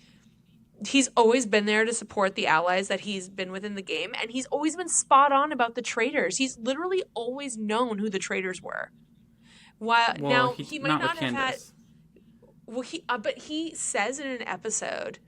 he's always been there to support the allies that he's been within the game, and he's always been spot on about the traitors. He's literally always known who the traitors were. Now he might not have had. Well, but he says in an episode,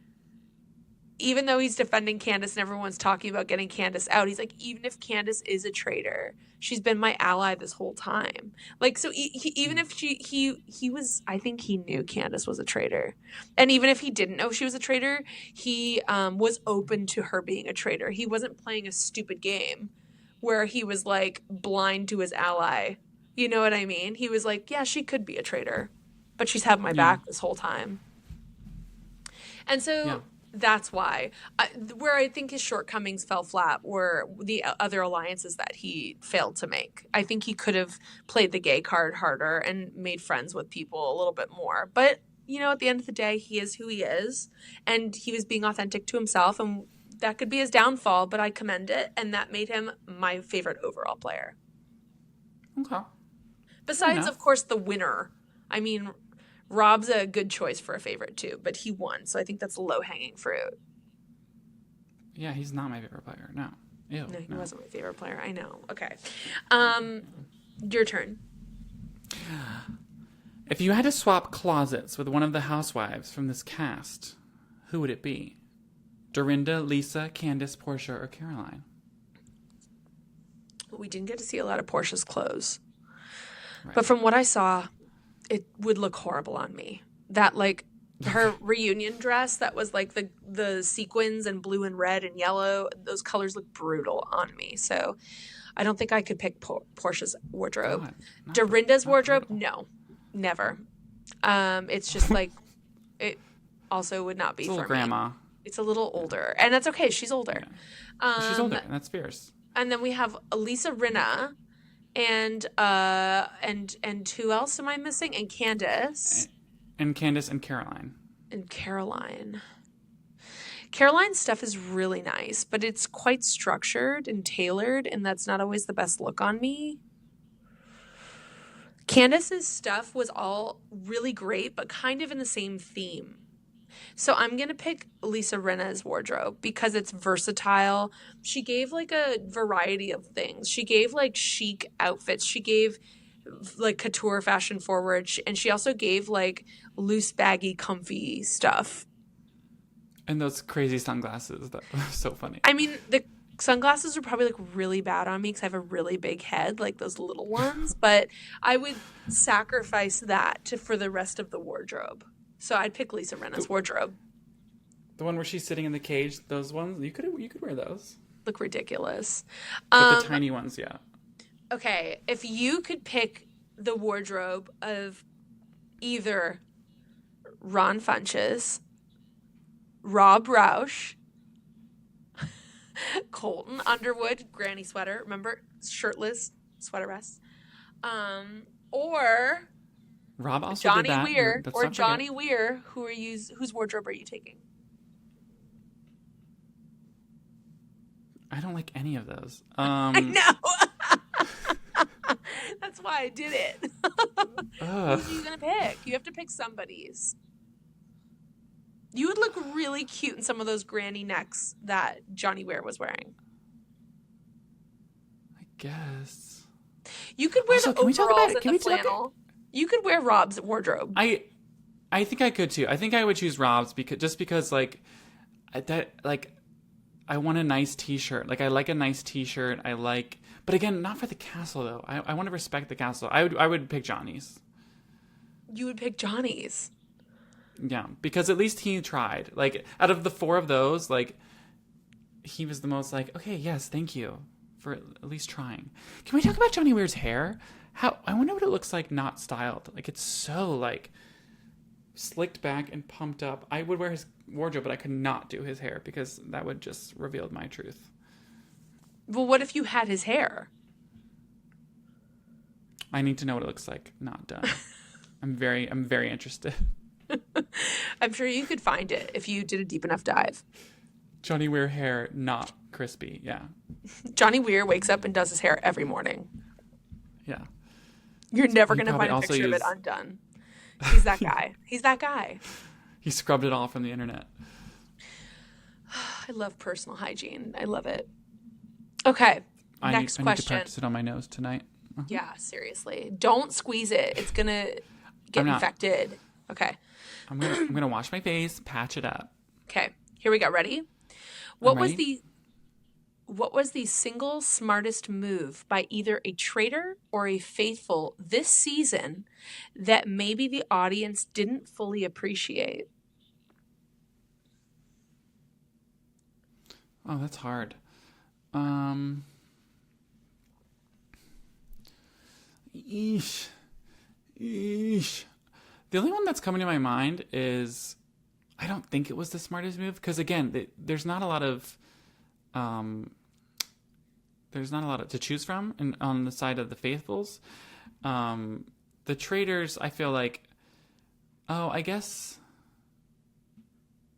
even though he's defending Candace and everyone's talking about getting Candace out, he's like, even if Candace is a traitor, she's been my ally this whole time. Like, so even if he was, I think he knew Candace was a traitor. And even if he didn't know she was a traitor, he was open to her being a traitor. He wasn't playing a stupid game where he was like blind to his ally. You know what I mean? He was like, yeah, she could be a traitor, but she's had my back this whole time. And so that's why. Where I think his shortcomings fell flat were the other alliances that he failed to make. I think he could have played the gay card harder and made friends with people a little bit more. But, you know, at the end of the day, he is who he is. And he was being authentic to himself. And that could be his downfall, but I commend it. And that made him my favorite overall player. Okay. Besides, enough. of course, the winner. I mean, Rob's a good choice for a favorite too, but he won, so I think that's low-hanging fruit. Yeah, he's not my favorite player. No. Ew, No, he no. wasn't my favorite player. I know. Okay. Your turn. If you had to swap closets with one of the housewives from this cast, who would it be? Dorinda, Lisa, Candace, Portia, or Caroline? We didn't get to see a lot of Portia's clothes. Right. But from what I saw, it would look horrible on me. That, like, her reunion dress that was, like, the sequins and blue and red and yellow, those colors look brutal on me. So I don't think I could pick Portia's wardrobe. God, not Dorinda's not wardrobe, brutal. no. Never. It's just, like, it also would not be It's a for little grandma. me. It's a little older. And that's okay. She's older. She's older, and that's fierce. And then we have Lisa Rinna and who else am I missing? And Candace. And Candace and Caroline. And Caroline. Caroline's stuff is really nice, but it's quite structured and tailored, and that's not always the best look on me. Candace's stuff was all really great, but kind of in the same theme. So I'm going to pick Lisa Rinna's wardrobe because it's versatile. She gave like a variety of things. She gave like chic outfits. She gave like couture fashion forward. And she also gave like loose, baggy, comfy stuff. And those crazy sunglasses. That was so funny. I mean, the sunglasses are probably like really bad on me because I have a really big head, like those little ones. But I would sacrifice that for the rest of the wardrobe. So I'd pick Lisa Rinna's wardrobe. The one where she's sitting in the cage, those ones, you could wear those. Look ridiculous. But the tiny ones, yeah. Okay, if you could pick the wardrobe of either Ron Funches, Rob Roush, Colton Underwood, granny sweater, remember, shirtless sweater vest, or Rob also Johnny did that. Weir, Let's or not Johnny forget. Weir, whose wardrobe are you taking? I don't like any of those. I know. That's why I did it. Ugh. Who's you gonna pick? You have to pick somebody's. You would look really cute in some of those granny necks that Johnny Weir was wearing. I guess. You could wear Also, the can we talk overalls about- and can the we talk- flannel. You could wear Rob's wardrobe. I think I could too. I think I would choose Rob's because like that like I want a nice t-shirt. Like I like a nice t-shirt. But again, not for the castle though. I want to respect the castle. I would pick Johnny's. You would pick Johnny's. Yeah, because at least he tried. Like out of the four of those, like he was the most like, okay, yes, thank you for at least trying. Can we talk about Johnny Weir's hair? I wonder what it looks like not styled. Like it's so like slicked back and pumped up. I would wear his wardrobe, but I could not do his hair because that would just reveal my truth. Well, what if you had his hair? I need to know what it looks like not done. I'm very interested. I'm sure you could find it if you did a deep enough dive. Johnny Weir hair not crispy. Yeah. Johnny Weir wakes up and does his hair every morning. Yeah. You're never he going to probably find a also picture of it used- undone. He's that guy. He's that guy. He scrubbed it all from the internet. I love personal hygiene. I love it. Okay. I Next need to question. practice it on my nose tonight. Yeah, seriously. Don't squeeze it. It's going to get I'm not. infected. Okay. I'm gonna wash my face, patch it up. Okay. Here we go. Ready? I'm ready. What was the single smartest move by either a traitor or a faithful this season that maybe the audience didn't fully appreciate? Oh, that's hard. Eesh. The only one that's coming to my mind is I don't think it was the smartest move because again, there's not a lot of to choose from on the side of the faithfuls. The traitors, I feel like, I guess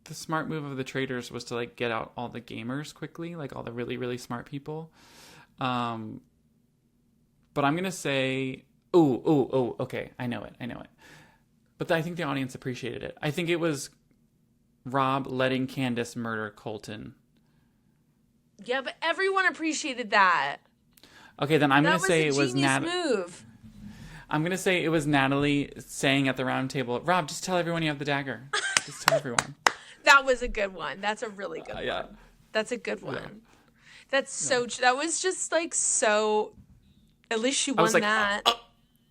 the smart move of the traitors was to like get out all the gamers quickly, like all the really, really smart people. But I'm going to say Oh, okay. I know it. But I think the audience appreciated it. I think it was Rob letting Candace murder Colton. Yeah, but everyone appreciated that. Okay, then I'm going That to was say a it was genius move. I'm going to say it was Natalie saying at the round table, Rob, just tell everyone you have the dagger. Just tell everyone. That was a good one. That's a really good Yeah. one. That's a good one. Yeah. That's so. That was just like so. At least she I was won like,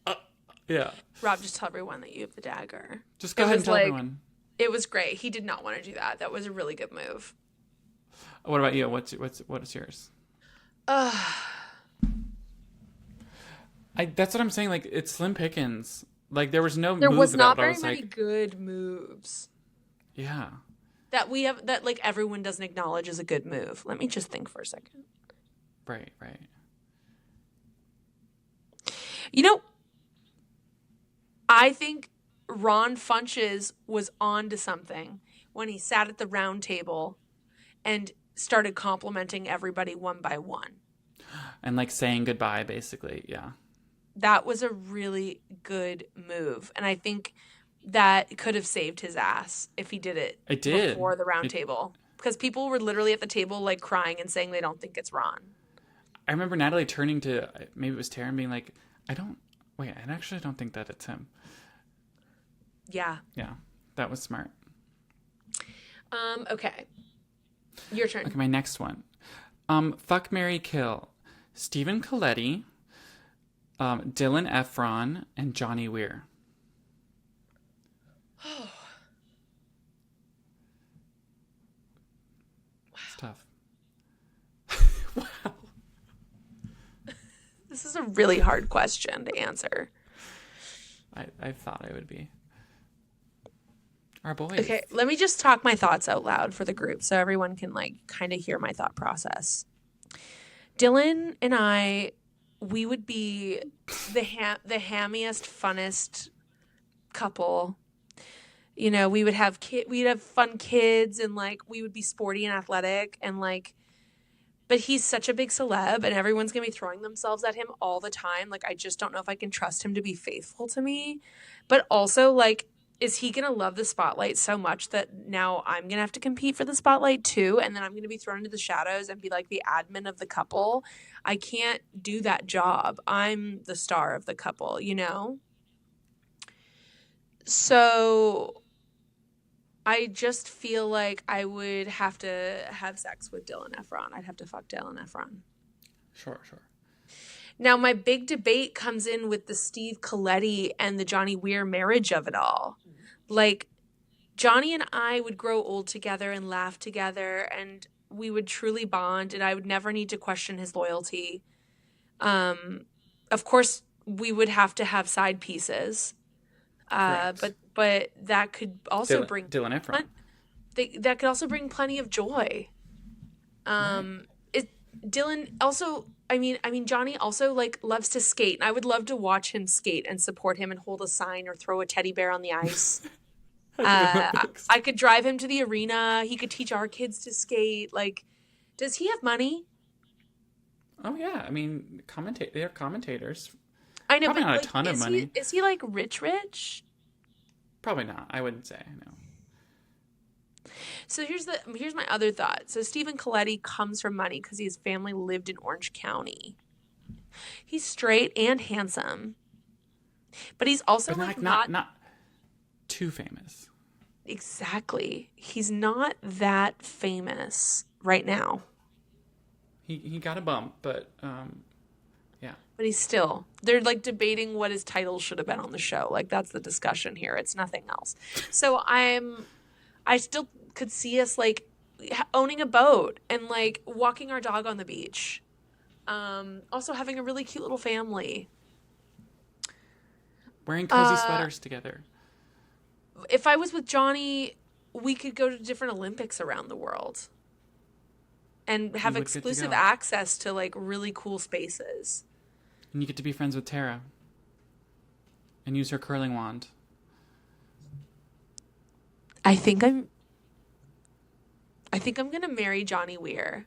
that. Yeah. Rob, just tell everyone that you have the dagger. Just go ahead and tell everyone. It was great. He did not want to do that. That was a really good move. What about you? What is yours? That's what I'm saying. Like, it's slim pickings. Like, there was no There move was that not I very was many like, good moves yeah. that we have that like everyone doesn't acknowledge as a good move. Let me just think for a second. Right. You know, I think Ron Funches was on to something when he sat at the round table and started complimenting everybody one by one. And like saying goodbye, basically. Yeah. That was a really good move. And I think that could have saved his ass if he did it, before the round table. Because people were literally at the table like crying and saying they don't think it's Ron. I remember Natalie turning to, maybe it was Tara, and being like, I actually don't think that it's him. Yeah. Yeah. That was smart. Okay. Your turn. Okay, my next one. Fuck, marry, kill. Stephen Coletti, Dylan Efron, and Johnny Weir. It's tough. Wow. This is a really hard question to answer. I thought I would be. Our boys. Okay, let me just talk my thoughts out loud for the group so everyone can like kind of hear my thought process. Dylan and I, we would be the hammiest, funnest couple. You know, we would have we'd have fun kids, and like we would be sporty and athletic, and like, but he's such a big celeb and everyone's gonna be throwing themselves at him all the time. Like, I just don't know if I can trust him to be faithful to me. But also, like, is he gonna love the spotlight so much that now I'm gonna have to compete for the spotlight too, and then I'm gonna be thrown into the shadows and be like the admin of the couple? I can't do that job. I'm the star of the couple, you know? So I just feel like I would have to have sex with Dylan Efron. I'd have to fuck Dylan Efron. Sure. Now, my big debate comes in with the Steve Coletti and the Johnny Weir marriage of it all. Like, Johnny and I would grow old together and laugh together, and we would truly bond, and I would never need to question his loyalty. Of course, we would have to have side pieces. But that could also bring Dylan Efron. That could also bring plenty of joy. Dylan also, I mean, Johnny also like loves to skate, and I would love to watch him skate and support him and hold a sign or throw a teddy bear on the ice. I could drive him to the arena. He could teach our kids to skate. Like, does he have money? Oh yeah, I mean, they're commentators. I know, probably but not like, a ton of money. Is he like rich? Probably not. I wouldn't say. No. So here's my other thought. So Stephen Coletti comes from money because his family lived in Orange County. He's straight and handsome, but he's also But like not too famous. Exactly. He's not that famous right now. He got a bump, but yeah. But they're like debating what his title should have been on the show. Like, that's the discussion here. It's nothing else. So I still could see us like owning a boat and like walking our dog on the beach. Also having a really cute little family. Wearing cozy sweaters together. If I was with Johnny, we could go to different Olympics around the world and have exclusive access to like really cool spaces. And you get to be friends with Tara and use her curling wand. I think I'm going to marry Johnny Weir.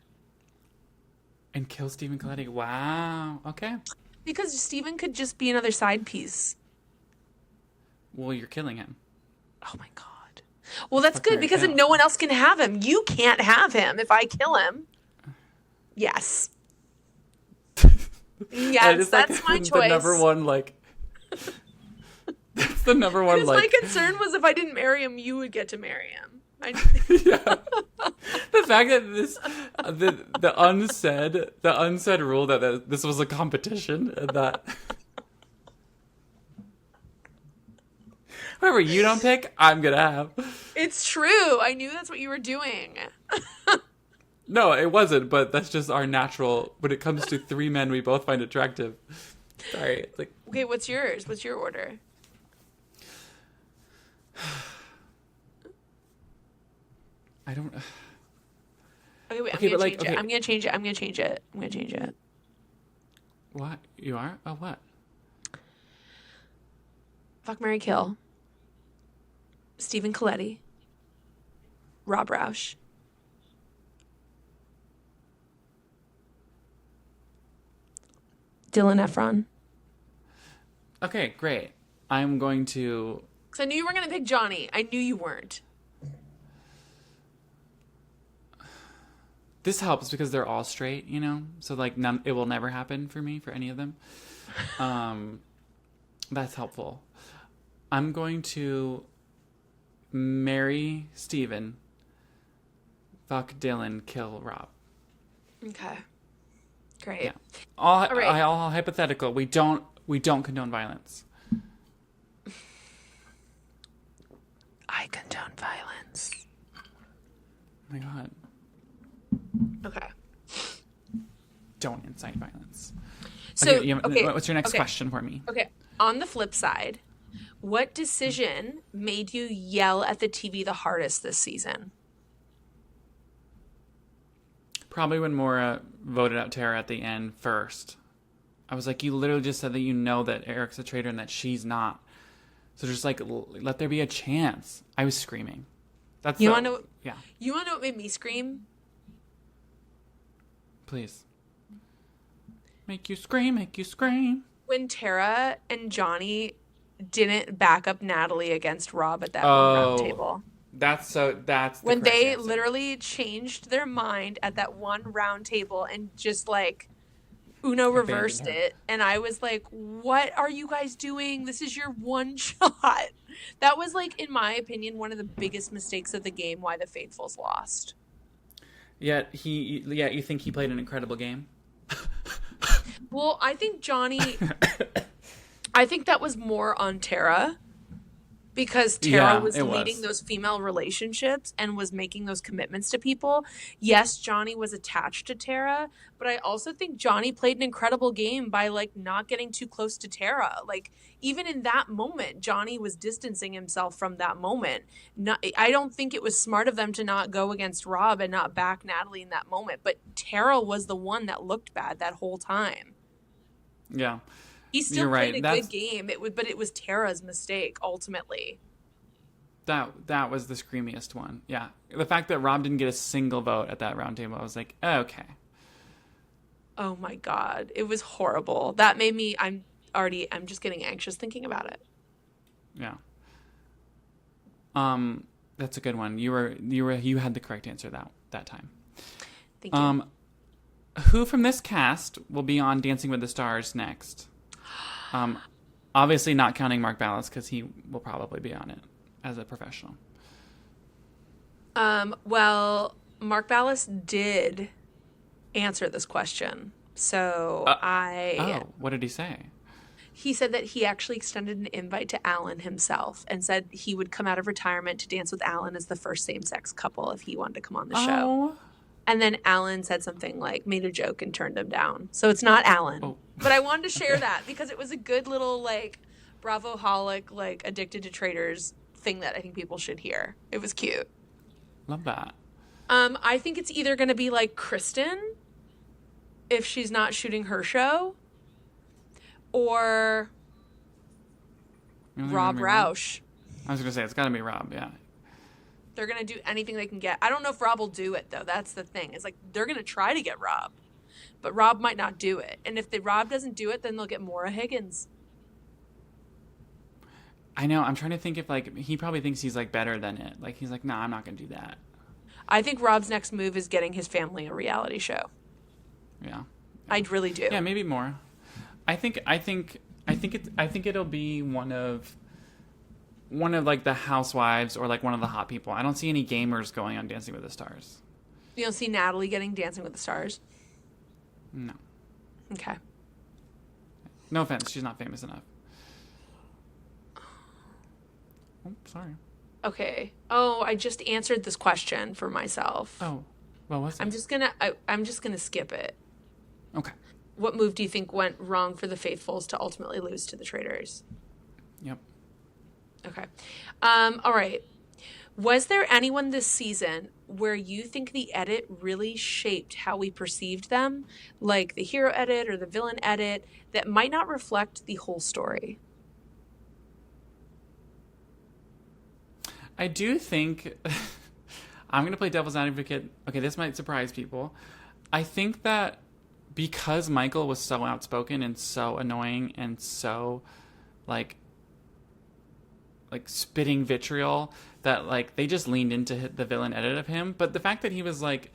And kill Stephen Coletti. Wow. Okay. Because Steven could just be another side piece. Well, you're killing him. Oh my God. Well, that's good because then no one else can have him. You can't have him if I kill him. Yes. Yes, that's my choice. The number one, like... That's the number one, because my concern was if I didn't marry him, you would get to marry him. Yeah. The fact that the unsaid rule that this was a competition and that whoever you don't pick, I'm gonna have. It's true. I knew that's what you were doing. No, it wasn't, but that's just our natural when it comes to three men we both find attractive. Sorry. It's like, okay, what's yours? What's your order? I don't. Okay, wait. Okay, I'm gonna change it. I'm gonna change it. What? You are? Oh, what? Fuck, marry, kill. Stephen Coletti. Rob Roush. Dylan Efron. Okay, great. I'm going to. Because I knew you were gonna pick Johnny. I knew you weren't. This helps because they're all straight, you know? So, like, it will never happen for me, for any of them. That's helpful. I'm going to marry Steven, fuck Dylan, kill Rob. Okay. Great. Yeah. All right. hypothetical. We don't condone violence. I condone violence. Oh my God. Okay. Don't incite violence. So, okay, what's your next question for me? Okay. On the flip side, what decision made you yell at the TV the hardest this season? Probably when Maura voted out Tara at the end first. I was like, you literally just said that you know that Eric's a traitor and that she's not. So just like, let there be a chance. I was screaming. You want to know? Yeah. You want to know what made me scream? Please. Make you scream, make you scream. When Tara and Johnny didn't back up Natalie against Rob at that round table. That's when they literally changed their mind at that one round table and just like Uno reversed it. And I was like, what are you guys doing? This is your one shot. That was like, in my opinion, one of the biggest mistakes of the game, why the Faithfuls lost. You think he played an incredible game? Well, I think I think that was more on Tara. Because Tara was leading those female relationships and was making those commitments to people. Yes, Johnny was attached to Tara, but I also think Johnny played an incredible game by like not getting too close to Tara. Like even in that moment, Johnny was distancing himself from that moment. I don't think it was smart of them to not go against Rob and not back Natalie in that moment. But Tara was the one that looked bad that whole time. Yeah. He still played a good game. But it was Tara's mistake ultimately. That was the screamiest one. Yeah, the fact that Rob didn't get a single vote at that round table, I was like, okay. Oh my God, it was horrible. That made me. I'm just getting anxious thinking about it. Yeah. That's a good one. You had the correct answer that time. Thank you. Who from this cast will be on Dancing with the Stars next? Obviously not counting Mark Ballas because he will probably be on it as a professional. Well, Mark Ballas did answer this question. So what did he say? He said that he actually extended an invite to Alan himself and said he would come out of retirement to dance with Alan as the first same-sex couple if he wanted to come on the show. And then Alan said something like, made a joke and turned him down. So it's not Alan. Oh. But I wanted to share that because it was a good little, like, Bravoholic, like, addicted to traitors thing that I think people should hear. It was cute. Love that. I think it's either going to be, like, Kristen, if she's not shooting her show, or Rob Roush. I was going to say, it's got to be Rob, yeah. They're going to do anything they can get. I don't know if Rob will do it, though. That's the thing. It's like, they're going to try to get Rob. but Rob might not do it. And if Rob doesn't do it, then they'll get Maura Higgins. I know. I'm trying to think if, like, he probably thinks he's, like, better than it. Like, he's like, nah, I'm not going to do that. I think Rob's next move is getting his family a reality show. Yeah. I really do. Yeah, maybe more. I think it'll be one of like the housewives or like one of the hot people. I don't see any gamers going on Dancing with the Stars. You don't see Natalie getting Dancing with the Stars? No. Okay. No offense, she's not famous enough. Oh, sorry. Okay. Oh, I just answered this question for myself. Oh, what was it? I'm just gonna skip it. Okay. What move do you think went wrong for the Faithfuls to ultimately lose to the Traitors? Yep. Okay. All right. Was there anyone this season where you think the edit really shaped how we perceived them, like the hero edit or the villain edit, that might not reflect the whole story? I do think I'm going to play devil's advocate. Okay, this might surprise people. I think that because Michael was so outspoken and so annoying and so like spitting vitriol, that like they just leaned into the villain edit of him. But the fact that he was like,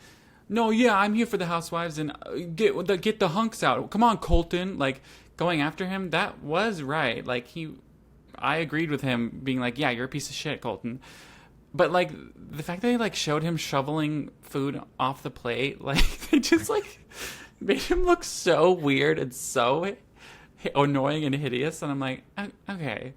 no, yeah, I'm here for the housewives and get the hunks out. Come on, Colton. Like going after him, that was right. Like I agreed with him being like, yeah, you're a piece of shit, Colton. But like the fact that they like showed him shoveling food off the plate, like they just like made him look so weird and so annoying and hideous. And I'm like, okay.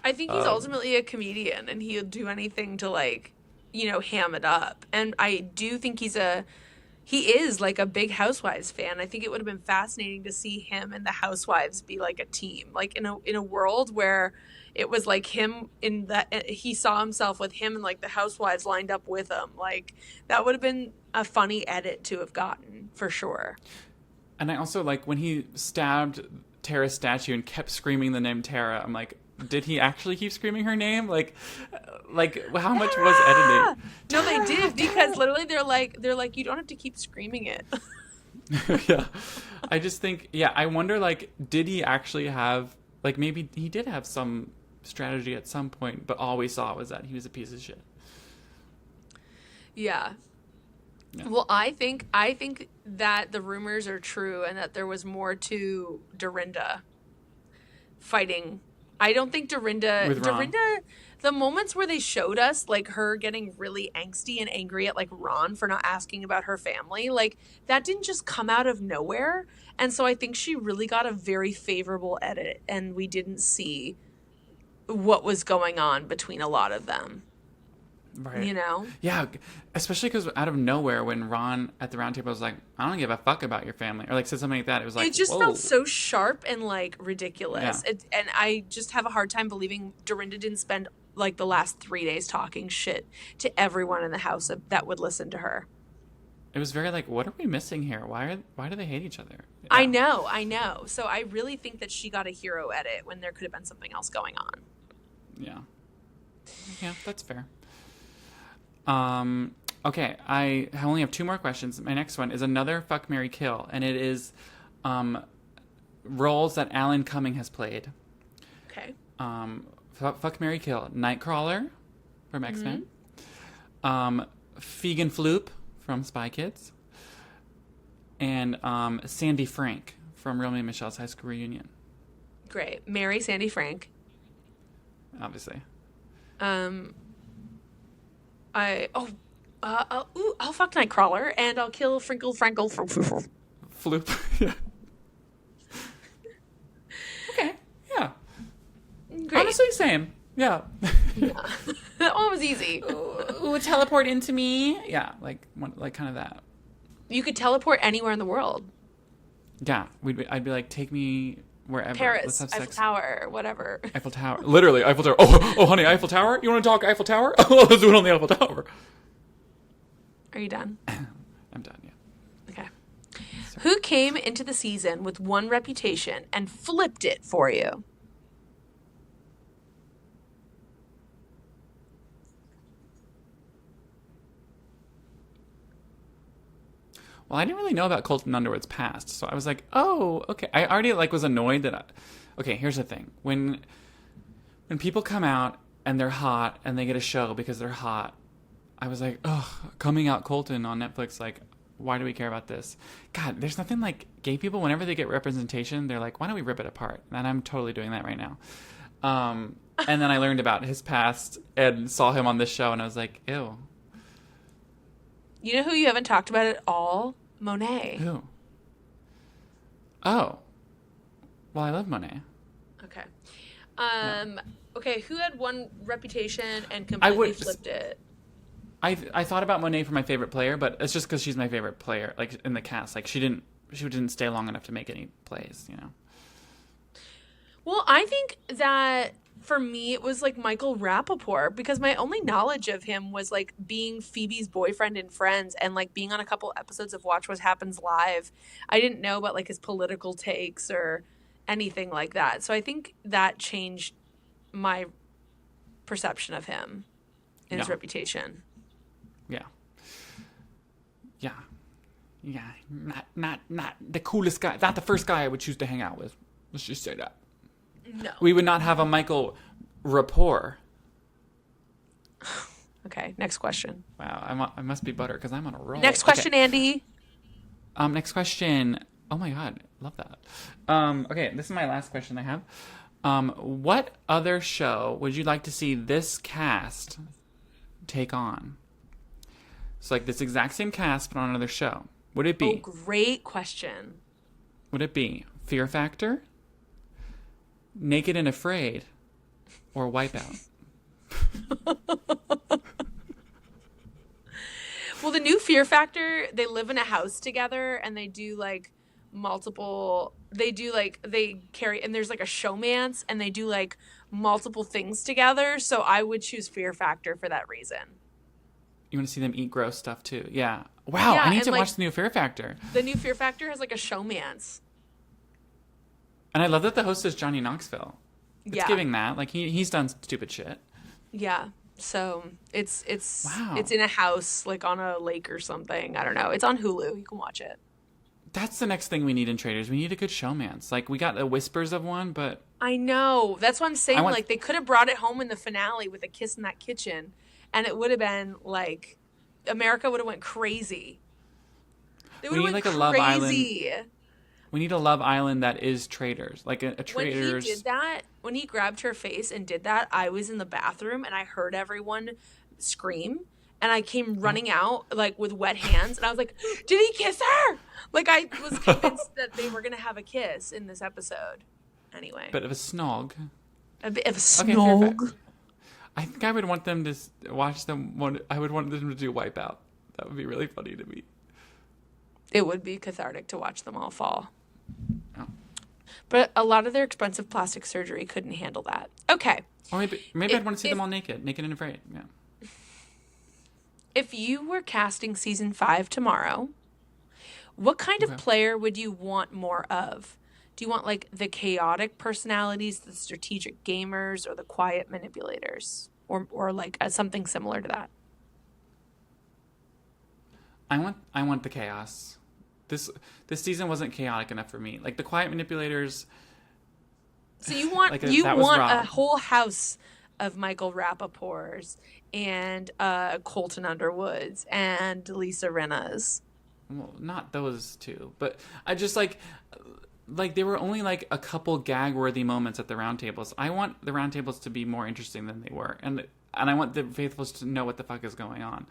I think he's ultimately a comedian and he'll do anything to like, ham it up. And I do think he is like a big Housewives fan. I think it would have been fascinating to see him and the Housewives be like a team, like in a world where it was like him he saw himself with him and like the Housewives lined up with him. Like that would have been a funny edit to have gotten for sure. And I also like when he stabbed Tara's statue and kept screaming the name Tara. I'm like, did he actually keep screaming her name? Like how much was editing? No, they did, because literally they're like, you don't have to keep screaming it. Yeah. I just think, yeah, I wonder, like, did he actually have, like, maybe he did have some strategy at some point, but all we saw was that he was a piece of shit. Yeah. Yeah. Well, I think that the rumors are true and that there was more to Dorinda fighting. I don't think Dorinda, the moments where they showed us like her getting really angsty and angry at like Ron for not asking about her family, like that didn't just come out of nowhere. And so I think she really got a very favorable edit and we didn't see what was going on between a lot of them. Right. Yeah, especially because out of nowhere when Ron at the round table was like, I don't give a fuck about your family, or like said something like that, it was like, it just whoa. felt so sharp and like ridiculous. Yeah. And I just have a hard time believing Dorinda didn't spend like the last 3 days talking shit to everyone in the house that would listen to her. It was very like, what are we missing here? Why do they hate each other? Yeah. I know. So I really think that she got a hero edit when there could have been something else going on. Yeah, that's fair. Okay, I only have 2 more questions. My next one is another fuck, marry, kill, and it is roles that Alan Cumming has played. Okay. Fuck, marry, kill. Nightcrawler from X-Men. Fegan Floop from Spy Kids. And Sandy Frank from Romeo and Michelle's High School Reunion. Great. Marry Sandy Frank. Obviously. I'll fuck Nightcrawler and I'll kill Frinkle Frankle Floop. Yeah. Okay. Yeah. Great. Honestly, same. Yeah. Yeah. That one was easy. Ooh, teleport into me. Yeah, like kind of that. You could teleport anywhere in the world. Yeah, I'd be like, take me wherever. Paris, Let's have Eiffel sex. Tower, whatever. Eiffel Tower. Literally, Eiffel Tower. Oh, honey, Eiffel Tower? You want to talk Eiffel Tower? Oh, let's do it on the Eiffel Tower. Are you done? I'm done, yeah. Okay. Who came into the season with one reputation and flipped it for you? well, I didn't really know about Colton Underwood's past. So I was like, oh, okay. I already like was annoyed that okay, here's the thing. When people come out and they're hot and they get a show because they're hot, I was like, oh, coming out Colton on Netflix, like, why do we care about this? God, there's nothing like gay people, whenever they get representation, they're like, why don't we rip it apart? And I'm totally doing that right now. And then I learned about his past and saw him on this show, and I was like, ew. You know who you haven't talked about at all? Monet. Who? Oh. Well, I love Monet. Okay. Okay, who had one reputation and completely flipped it? I thought about Monet for my favorite player, but it's just because she's my favorite player, like in the cast. Like she didn't stay long enough to make any plays, you know. Well, I think that for me it was like Michael Rappaport, because my only knowledge of him was like being Phoebe's boyfriend in Friends and like being on a couple episodes of Watch What Happens Live. I didn't know about like his political takes or anything like that. So I think that changed my perception of him and his reputation. Yeah. Not the coolest guy. Not the first guy I would choose to hang out with. Let's just say that. No. We would not have a Michael rapport. Okay, next question. Wow, I must be butter because I'm on a roll. Next question, okay. Andy. Next question. Oh my God, love that. Okay, this is my last question I have. What other show would you like to see this cast take on? So like this exact same cast, but on another show. Would it be? Oh, great question. Would it be Fear Factor, Naked and Afraid, or Wipeout? Well, the new Fear Factor, they live in a house together and they do like they carry, and there's like a showmance and they do like multiple things together. So I would choose Fear Factor for that reason. You want to see them eat gross stuff too. Yeah. Wow, yeah, I need to watch the new Fear Factor. The new Fear Factor has like a showmance. And I love that the host is Johnny Knoxville. It's giving that. Like he's done stupid shit. Yeah. So it's wow. It's in a house like on a lake or something. I don't know. It's on Hulu. You can watch it. That's the next thing we need in Traitors. We need a good showmance. Like we got the whispers of one, but I know. That's what I'm saying. Like they could have brought it home in the finale with a kiss in that kitchen, and it would have been like America would have went crazy. They would have went like a crazy. Love Island. We need a Love Island that is Traitors, like a Traitors. When he did that, when he grabbed her face and did that, I was in the bathroom and I heard everyone scream, and I came running out like with wet hands, and I was like, "Did he kiss her?" Like I was convinced that they were gonna have a kiss in this episode. Anyway, bit of a snog. A bit of a snog. Okay, I think I would want them to watch them. I would want them to do Wipeout. That would be really funny to me. It would be cathartic to watch them all fall. Oh. But a lot of their expensive plastic surgery couldn't handle that. Okay. Or maybe I'd want to see them all naked and afraid. Yeah. If you were casting season 5 tomorrow, what kind of player would you want more of? Do you want like the chaotic personalities, the strategic gamers, or the quiet manipulators, or like something similar to that? I want the chaos. This season wasn't chaotic enough for me. Like the quiet manipulators. So you want like a whole house of Michael Rappaports and Colton Underwoods and Lisa Rinna's. Well, not those two, but I just like there were only like a couple gag-worthy moments at the roundtables. I want the roundtables to be more interesting than they were, and I want the faithfuls to know what the fuck is going on.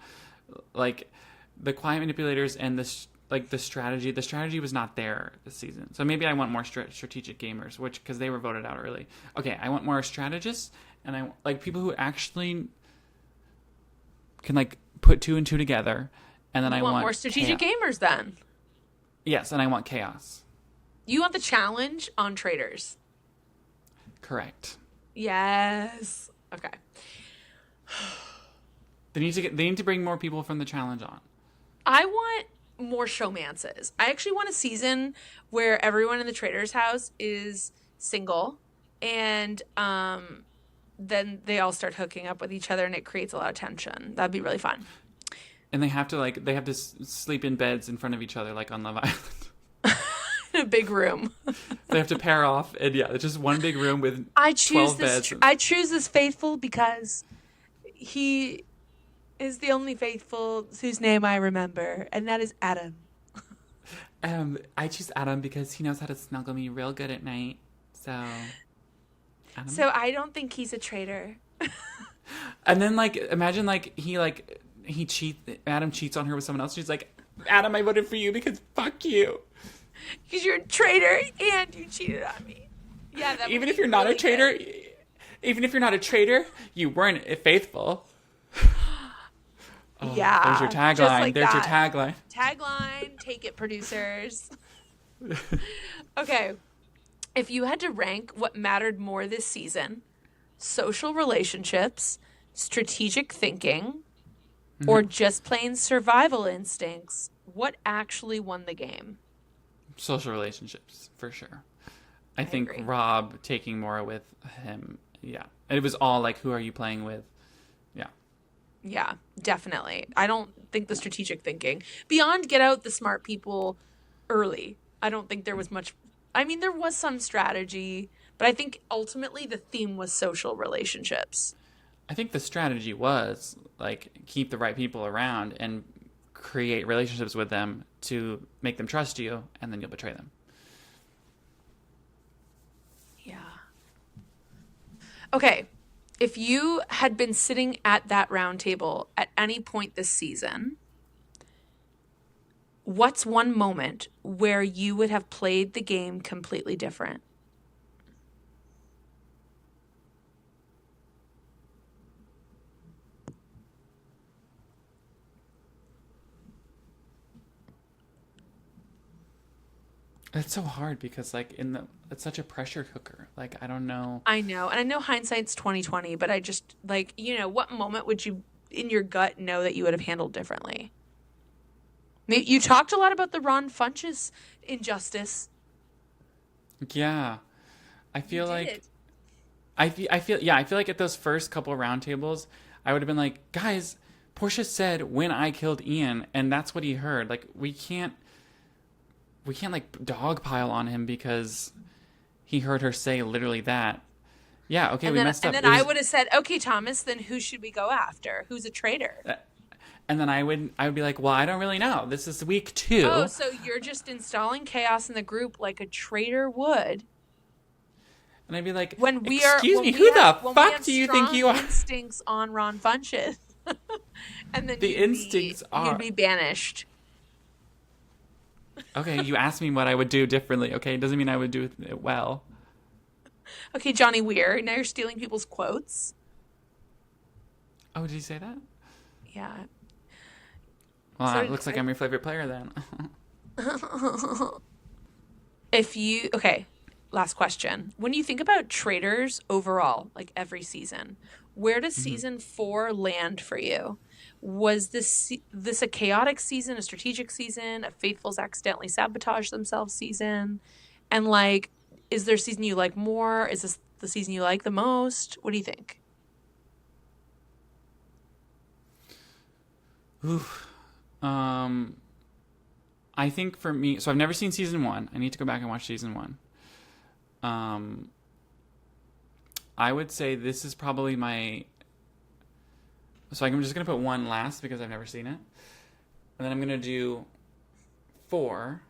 Like the quiet manipulators and the strategy. The strategy was not there this season, so maybe I want more strategic gamers, because they were voted out early. Okay, I want more strategists, and I like people who actually can like put 2 and 2 together. And then I want more strategic gamers then. Yes, and I want chaos. You want the challenge on Traitors. Correct. Yes. Okay. They need to bring more people from the challenge on. I want more showmances. I actually want a season where everyone in the Traitors house is single, and then they all start hooking up with each other, and it creates a lot of tension. That'd be really fun. And they have to sleep in beds in front of each other, like on Love Island. In a big room. They have to pair off, and yeah, it's just one big room with I choose 12 this. beds. I choose this faithful because he is the only faithful whose name I remember, and that is Adam. I choose Adam because he knows how to snuggle me real good at night. So, Adam. So I don't think he's a traitor. And then imagine Adam cheats on her with someone else. She's like, Adam, I voted for you because fuck you. Because you're a traitor and you cheated on me. Yeah, that Even if you're not a traitor, you weren't faithful. Yeah. There's your tagline. Just There's your that. tagline. Tagline, take it, producers. Okay. If you had to rank what mattered more this season, social relationships, strategic thinking, or just plain survival instincts, what actually won the game? Social relationships, for sure. I think agree. Rob taking Maura with him, yeah. It was all like, who are you playing with? Yeah. Yeah, definitely. I don't think the strategic thinking, beyond get out the smart people early, I don't think there was much. I mean, there was some strategy, but I think ultimately the theme was social relationships. I think the strategy was keep the right people around and create relationships with them to make them trust you, and then you'll betray them. Yeah. Okay. If you had been sitting at that round table at any point this season, what's one moment where you would have played the game completely different? It's so hard because it's such a pressure cooker. I don't know. I know. And I know hindsight's 2020, but I just what moment would you in your gut know that you would have handled differently? You talked a lot about the Ron Funches injustice. Yeah. I feel You like did. I feel like at those first couple round tables, I would have been like, guys, Portia said when I killed Ian, and that's what he heard. We can't dogpile on him because he heard her say literally that. Yeah, okay, we messed up. And then I would have said, okay, Thomas, then who should we go after? Who's a traitor? And then I would be like, well, I don't really know. This is week 2. Oh, so you're just installing chaos in the group like a traitor would. And I'd be like, When we excuse are, me, when who we the have, when we fuck have do you think you are? Instincts on Ron Funches, and then The instincts are- you'd be banished. Okay, you asked me what I would do differently, okay? It doesn't mean I would do it well. Okay, Johnny Weir. Now you're stealing people's quotes. Oh, did you say that? Yeah. Well, So it looks like I'm your favorite player then. Okay, last question. When you think about traitors overall, every season, where does season 4 land for you? Was this a chaotic season, a strategic season, a faithfuls accidentally sabotage themselves season? And is there a season you like more? Is this the season you like the most? What do you think? Oof. I think for me, so I've never seen season 1. I need to go back and watch season 1. I would say this is probably so I'm just going to put 1 last because I've never seen it. And then I'm going to do 4.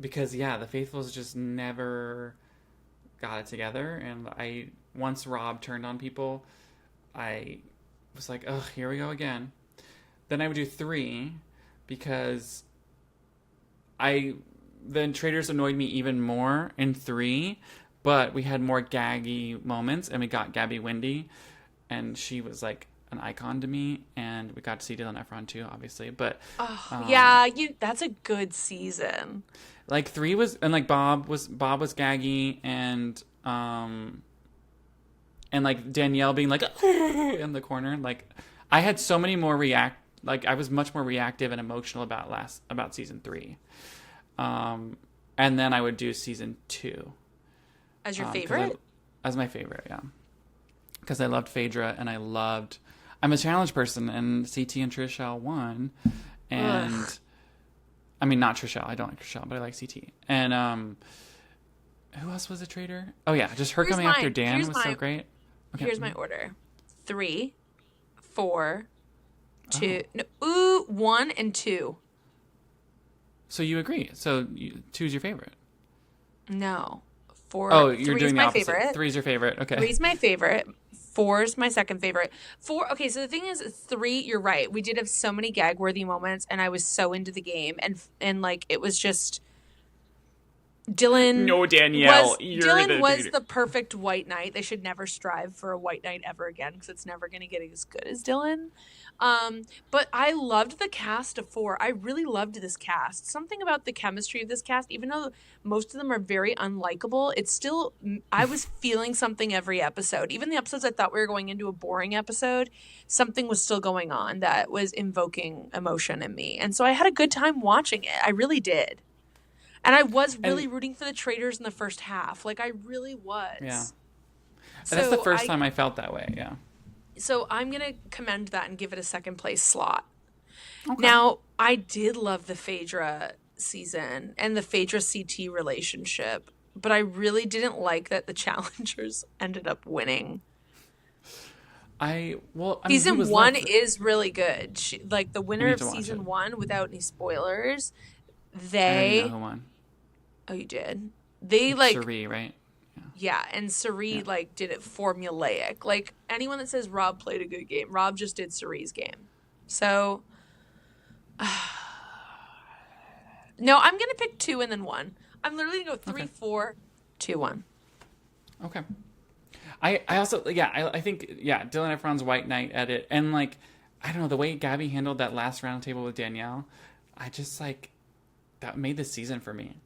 Because, yeah, the Faithfuls just never got it together. And once Rob turned on people, I was like, ugh, here we go again. Then I would do 3 because the traitors annoyed me even more in 3, but we had more gaggy moments, and we got Gabby Wendy, and she was an icon to me, and we got to see Dylan Efron too, obviously. But that's a good season. 3 was, and Bob was gaggy, and Danielle being in the corner. I had so many more I was much more reactive and emotional about season 3. And then I would do season 2 As your favorite? As my favorite, yeah. Because I loved Phaedra, and I I'm a challenge person, and CT and Trishelle won. And Ugh. I mean, not Trishelle. I don't like Trishelle, but I like CT. And who else was a traitor? Oh yeah, just her Here's coming after mine. Dan was so great. Okay. Here's my order: 3, 4, 2, Oh. no, 1 and 2. So you agree? So two's your favorite? No, 4. Oh, you're 3 doing is the my opposite. favorite. 3's your favorite. Okay. 3's my favorite. 4 is my second favorite. 4. Okay, so the thing is, 3. You're right. We did have so many gag-worthy moments, and I was so into the game, and like it was just Dylan. No, Danielle, Dylan was the perfect white knight. They should never strive for a white knight ever again because it's never going to get as good as Dylan. But I loved the cast of 4. I really loved this cast. Something about the chemistry of this cast, even though most of them are very unlikable, it's still, I was feeling something every episode. Even the episodes I thought we were going into a boring episode, something was still going on that was invoking emotion in me. And so I had a good time watching it. I really did. And I was really rooting for the traitors in the first half. Like, I really was. Yeah. So That's the first time I felt that way, yeah. So I'm going to commend that and give it a second place slot. Okay. Now, I did love the Phaedra season and the Phaedra CT relationship, but I really didn't like that the challengers ended up winning. Season 1 is really good. Like, the winner of season 1, without any spoilers, I already know who won. Oh, you did? They, like... Cherie, right? Yeah, and Cerie, like, did it formulaic. Like, anyone that says Rob played a good game, Rob just did Cerie's game. So, no, I'm going to pick 2 and then 1. I'm literally going to go 3, 4, 2, 1. Okay. I also, I think, Dylan Efron's White Knight edit, and, like, I don't know, the way Gabby handled that last round table with Danielle, I just, like, that made the season for me.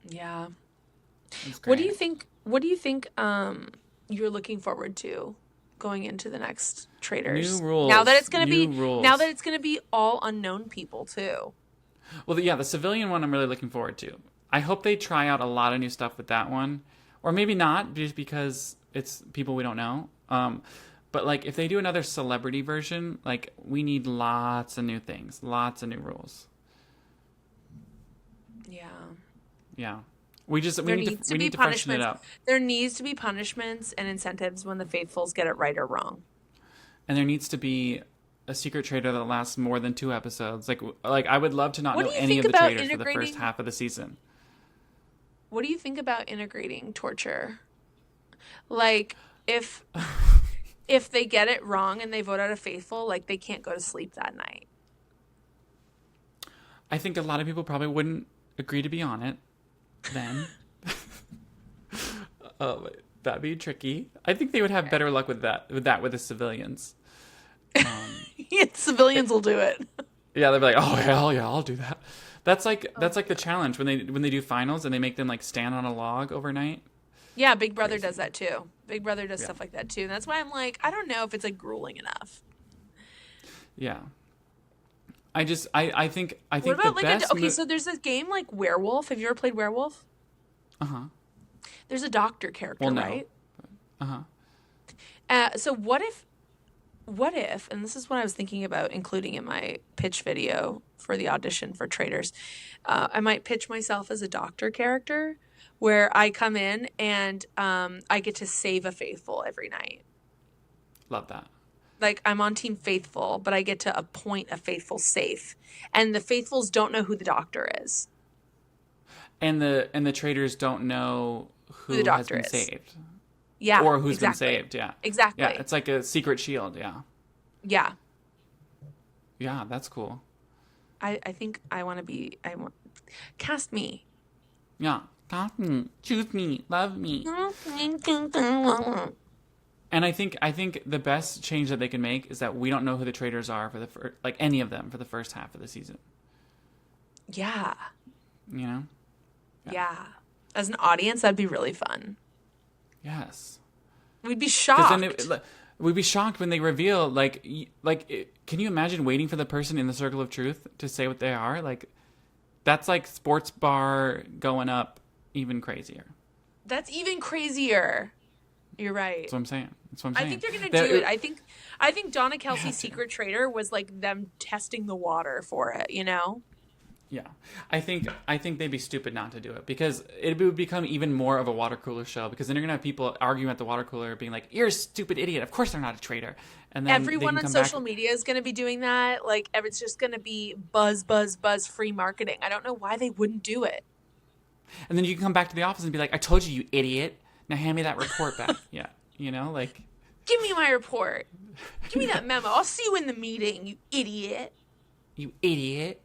Yeah. What do you think you're looking forward to going into the next Traitors? New rules. Now that it's going to be all unknown people too. Well, the civilian one I'm really looking forward to. I hope they try out a lot of new stuff with that one, or maybe not, just because it's people we don't know. But like if they do another celebrity version, like we need lots of new things, lots of new rules. Yeah. Yeah. We need to freshen it up. There needs to be punishments and incentives when the faithfuls get it right or wrong. And there needs to be a secret traitor that lasts more than 2 episodes. Like I would love to not know any of the traitors for the first half of the season. What do you think about integrating torture? Like if they get it wrong and they vote out a faithful, like they can't go to sleep that night. I think a lot of people probably wouldn't agree to be on it. Then that'd be tricky. I think they would have better luck with the civilians. Civilians will do it. Yeah, they'd be like, oh hell yeah, I'll do that. That's like the challenge when they do finals and they make them like stand on a log overnight. Yeah, Big Brother does that too. Big Brother does stuff like that too. And that's why I'm like, I don't know if it's like grueling enough. Yeah. I think what about so there's this game like Werewolf. Have you ever played Werewolf? Uh-huh. There's a doctor character, right? Uh-huh. So what if, and this is what I was thinking about including in my pitch video for the audition for Traitors, I might pitch myself as a doctor character where I come in and I get to save a faithful every night. Love that. Like, I'm on Team Faithful, but I get to appoint a faithful safe. And the faithfuls don't know who the doctor is. And the traitors don't know who the has doctor been is. saved. Yeah. Or who's been saved, yeah. Exactly. Yeah, it's like a secret shield, yeah. Yeah. Yeah, that's cool. I think I want cast me. Yeah. Cast me. Choose me. Love me. And I think the best change that they can make is that we don't know who the traitors are for any of them for the first half of the season. Yeah. You know? Yeah. As an audience, that'd be really fun. Yes. We'd be shocked. We'd be shocked when they reveal, can you imagine waiting for the person in the circle of truth to say what they are? Like, that's like sports bar going up even crazier. That's even crazier. You're right. That's what I'm saying. I think they're gonna do it. I think Donna Kelsey's Secret Traitor was like them testing the water for it, you know? Yeah, I think they'd be stupid not to do it, because it would become even more of a water cooler show, because then you're gonna have people arguing at the water cooler being like, "You're a stupid idiot. Of course they're not a traitor." And then everyone on social media is gonna be doing that. Like, it's just gonna be buzz free marketing. I don't know why they wouldn't do it. And then you can come back to the office and be like, "I told you, you idiot. Now hand me that report back." Yeah, like, give me my report. Give me that memo. I'll see you in the meeting, you idiot. You idiot.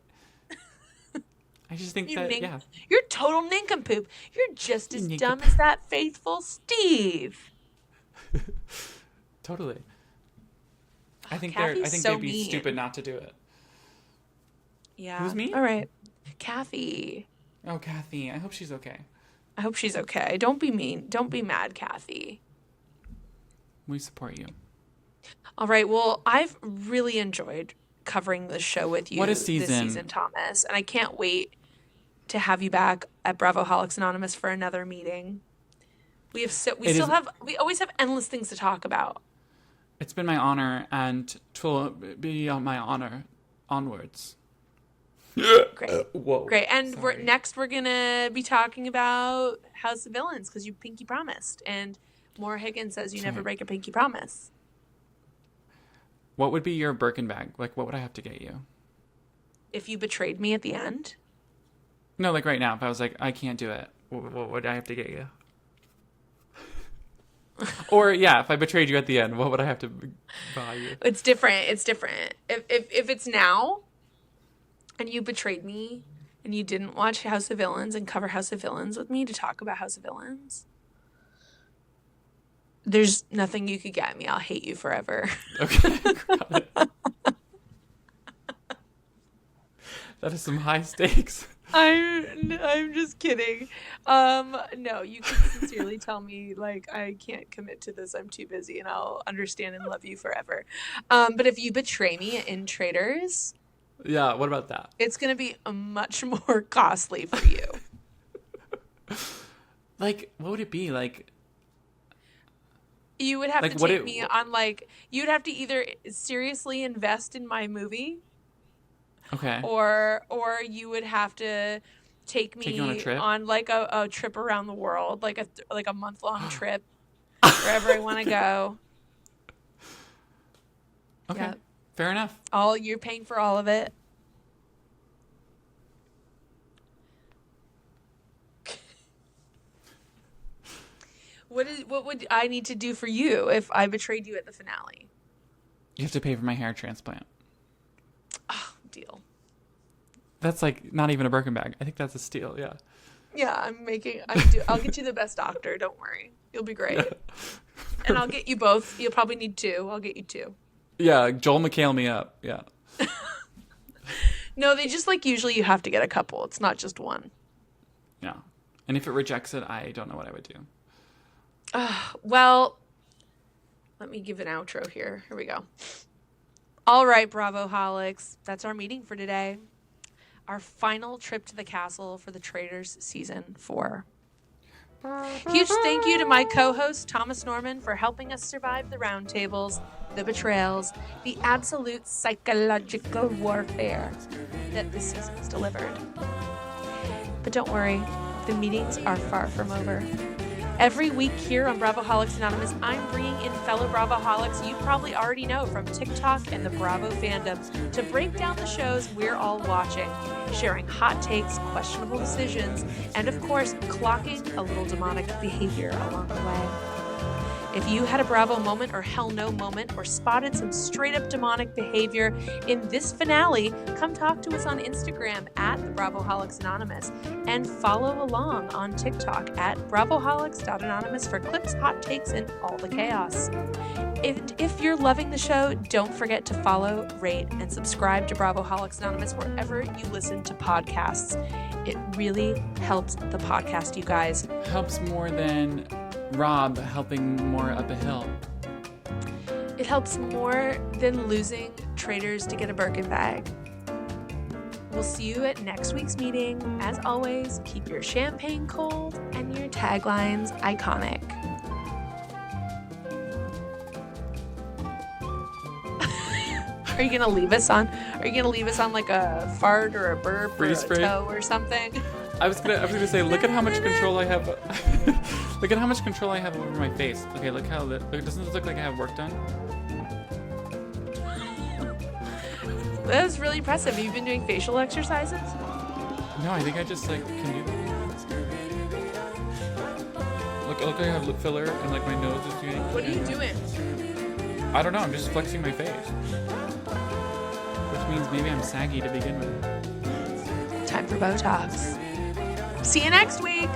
I just think yeah. You're total nincompoop. You're just as dumb as that faithful Steve. Totally. I think Kathy's they'd be stupid not to do it. Yeah. Who's me? All right. Kathy. Oh, Kathy. I hope she's okay. I hope she's okay. Don't be mean. Don't be mad, Kathy. We support you. All right. Well, I've really enjoyed covering this show with you. What a season. This season, Thomas. And I can't wait to have you back at Bravoholics Anonymous for another meeting. We always have endless things to talk about. It's been my honor, and 'twill be my honor onwards. Great. Whoa. Great. And sorry. we're going to be talking about House of Villains, because you pinky promised. And Maura Higgins says you never break a pinky promise. What would be your Birkin bag? Like, what would I have to get you? If you betrayed me at the end? No, like right now, if I was like, I can't do it, what would I have to get you? Or, yeah, if I betrayed you at the end, what would I have to buy you? It's different. If it's now, and you betrayed me, and you didn't watch House of Villains and cover House of Villains with me to talk about House of Villains, there's nothing you could get me. I'll hate you forever. Okay. Got it. That is some high stakes. I'm just kidding. No, you can sincerely tell me, like, I can't commit to this. I'm too busy, and I'll understand and love you forever. But if you betray me in Traitors, Yeah, what about that? it's going to be much more costly for you. Like, what would it be? Like, You would have Like, to what take it- me on, like, you'd have to either seriously invest in my movie, okay. or you would have to take me Take you on a trip? on like a trip around the world, like a month-long trip wherever I want to go. Okay. Yeah. Fair enough. You're paying for all of it. What would I need to do for you if I betrayed you at the finale? You have to pay for my hair transplant. Oh, deal. That's like not even a Birkin bag. I think that's a steal. Yeah. Yeah, I'll get you the best doctor. Don't worry. You'll be great. And I'll get you both. You'll probably need two. I'll get you two. Yeah. Joel McHale me up. Yeah. No, they just usually you have to get a couple. It's not just one. Yeah. And if it rejects it, I don't know what I would do. Well, let me give an outro here. Here we go. All right, Bravoholics. That's our meeting for today. Our final trip to the castle for the Traitors Season 4. Huge thank you to my co-host, Thomas Norman, for helping us survive the roundtables, the betrayals, the absolute psychological warfare that this season has delivered. But don't worry, the meetings are far from over. Every week here on Bravoholics Anonymous, I'm bringing in fellow Bravoholics you probably already know from TikTok and the Bravo fandom to break down the shows we're all watching, sharing hot takes, questionable decisions, and of course, clocking a little demonic behavior along the way. If you had a Bravo moment or hell no moment or spotted some straight up demonic behavior in this finale, come talk to us on Instagram at the Bravoholics Anonymous and follow along on TikTok at bravoholics.anonymous for clips, hot takes, and all the chaos. If you're loving the show, don't forget to follow, rate, and subscribe to Bravoholics Anonymous wherever you listen to podcasts. It really helps the podcast, you guys. Helps more than Rob helping Maura up a hill. It helps more than losing Traitors to get a Birkin bag. We'll see you at next week's meeting. As always, keep your champagne cold and your taglines iconic. Are you gonna leave us on? Are you gonna leave us on like a fart or a burp Freeze or a spray? toe or something? I was gonna say, look at how much control I have. Look at how much control I have over my face. Okay, look how doesn't this look like I have work done? That was really impressive. Have you been doing facial exercises? No, I think I just like can do that. Look, I have lip filler and like my nose is doing. What are you doing? I don't know. I'm just flexing my face, which means maybe I'm saggy to begin with. Time for Botox. See you next week.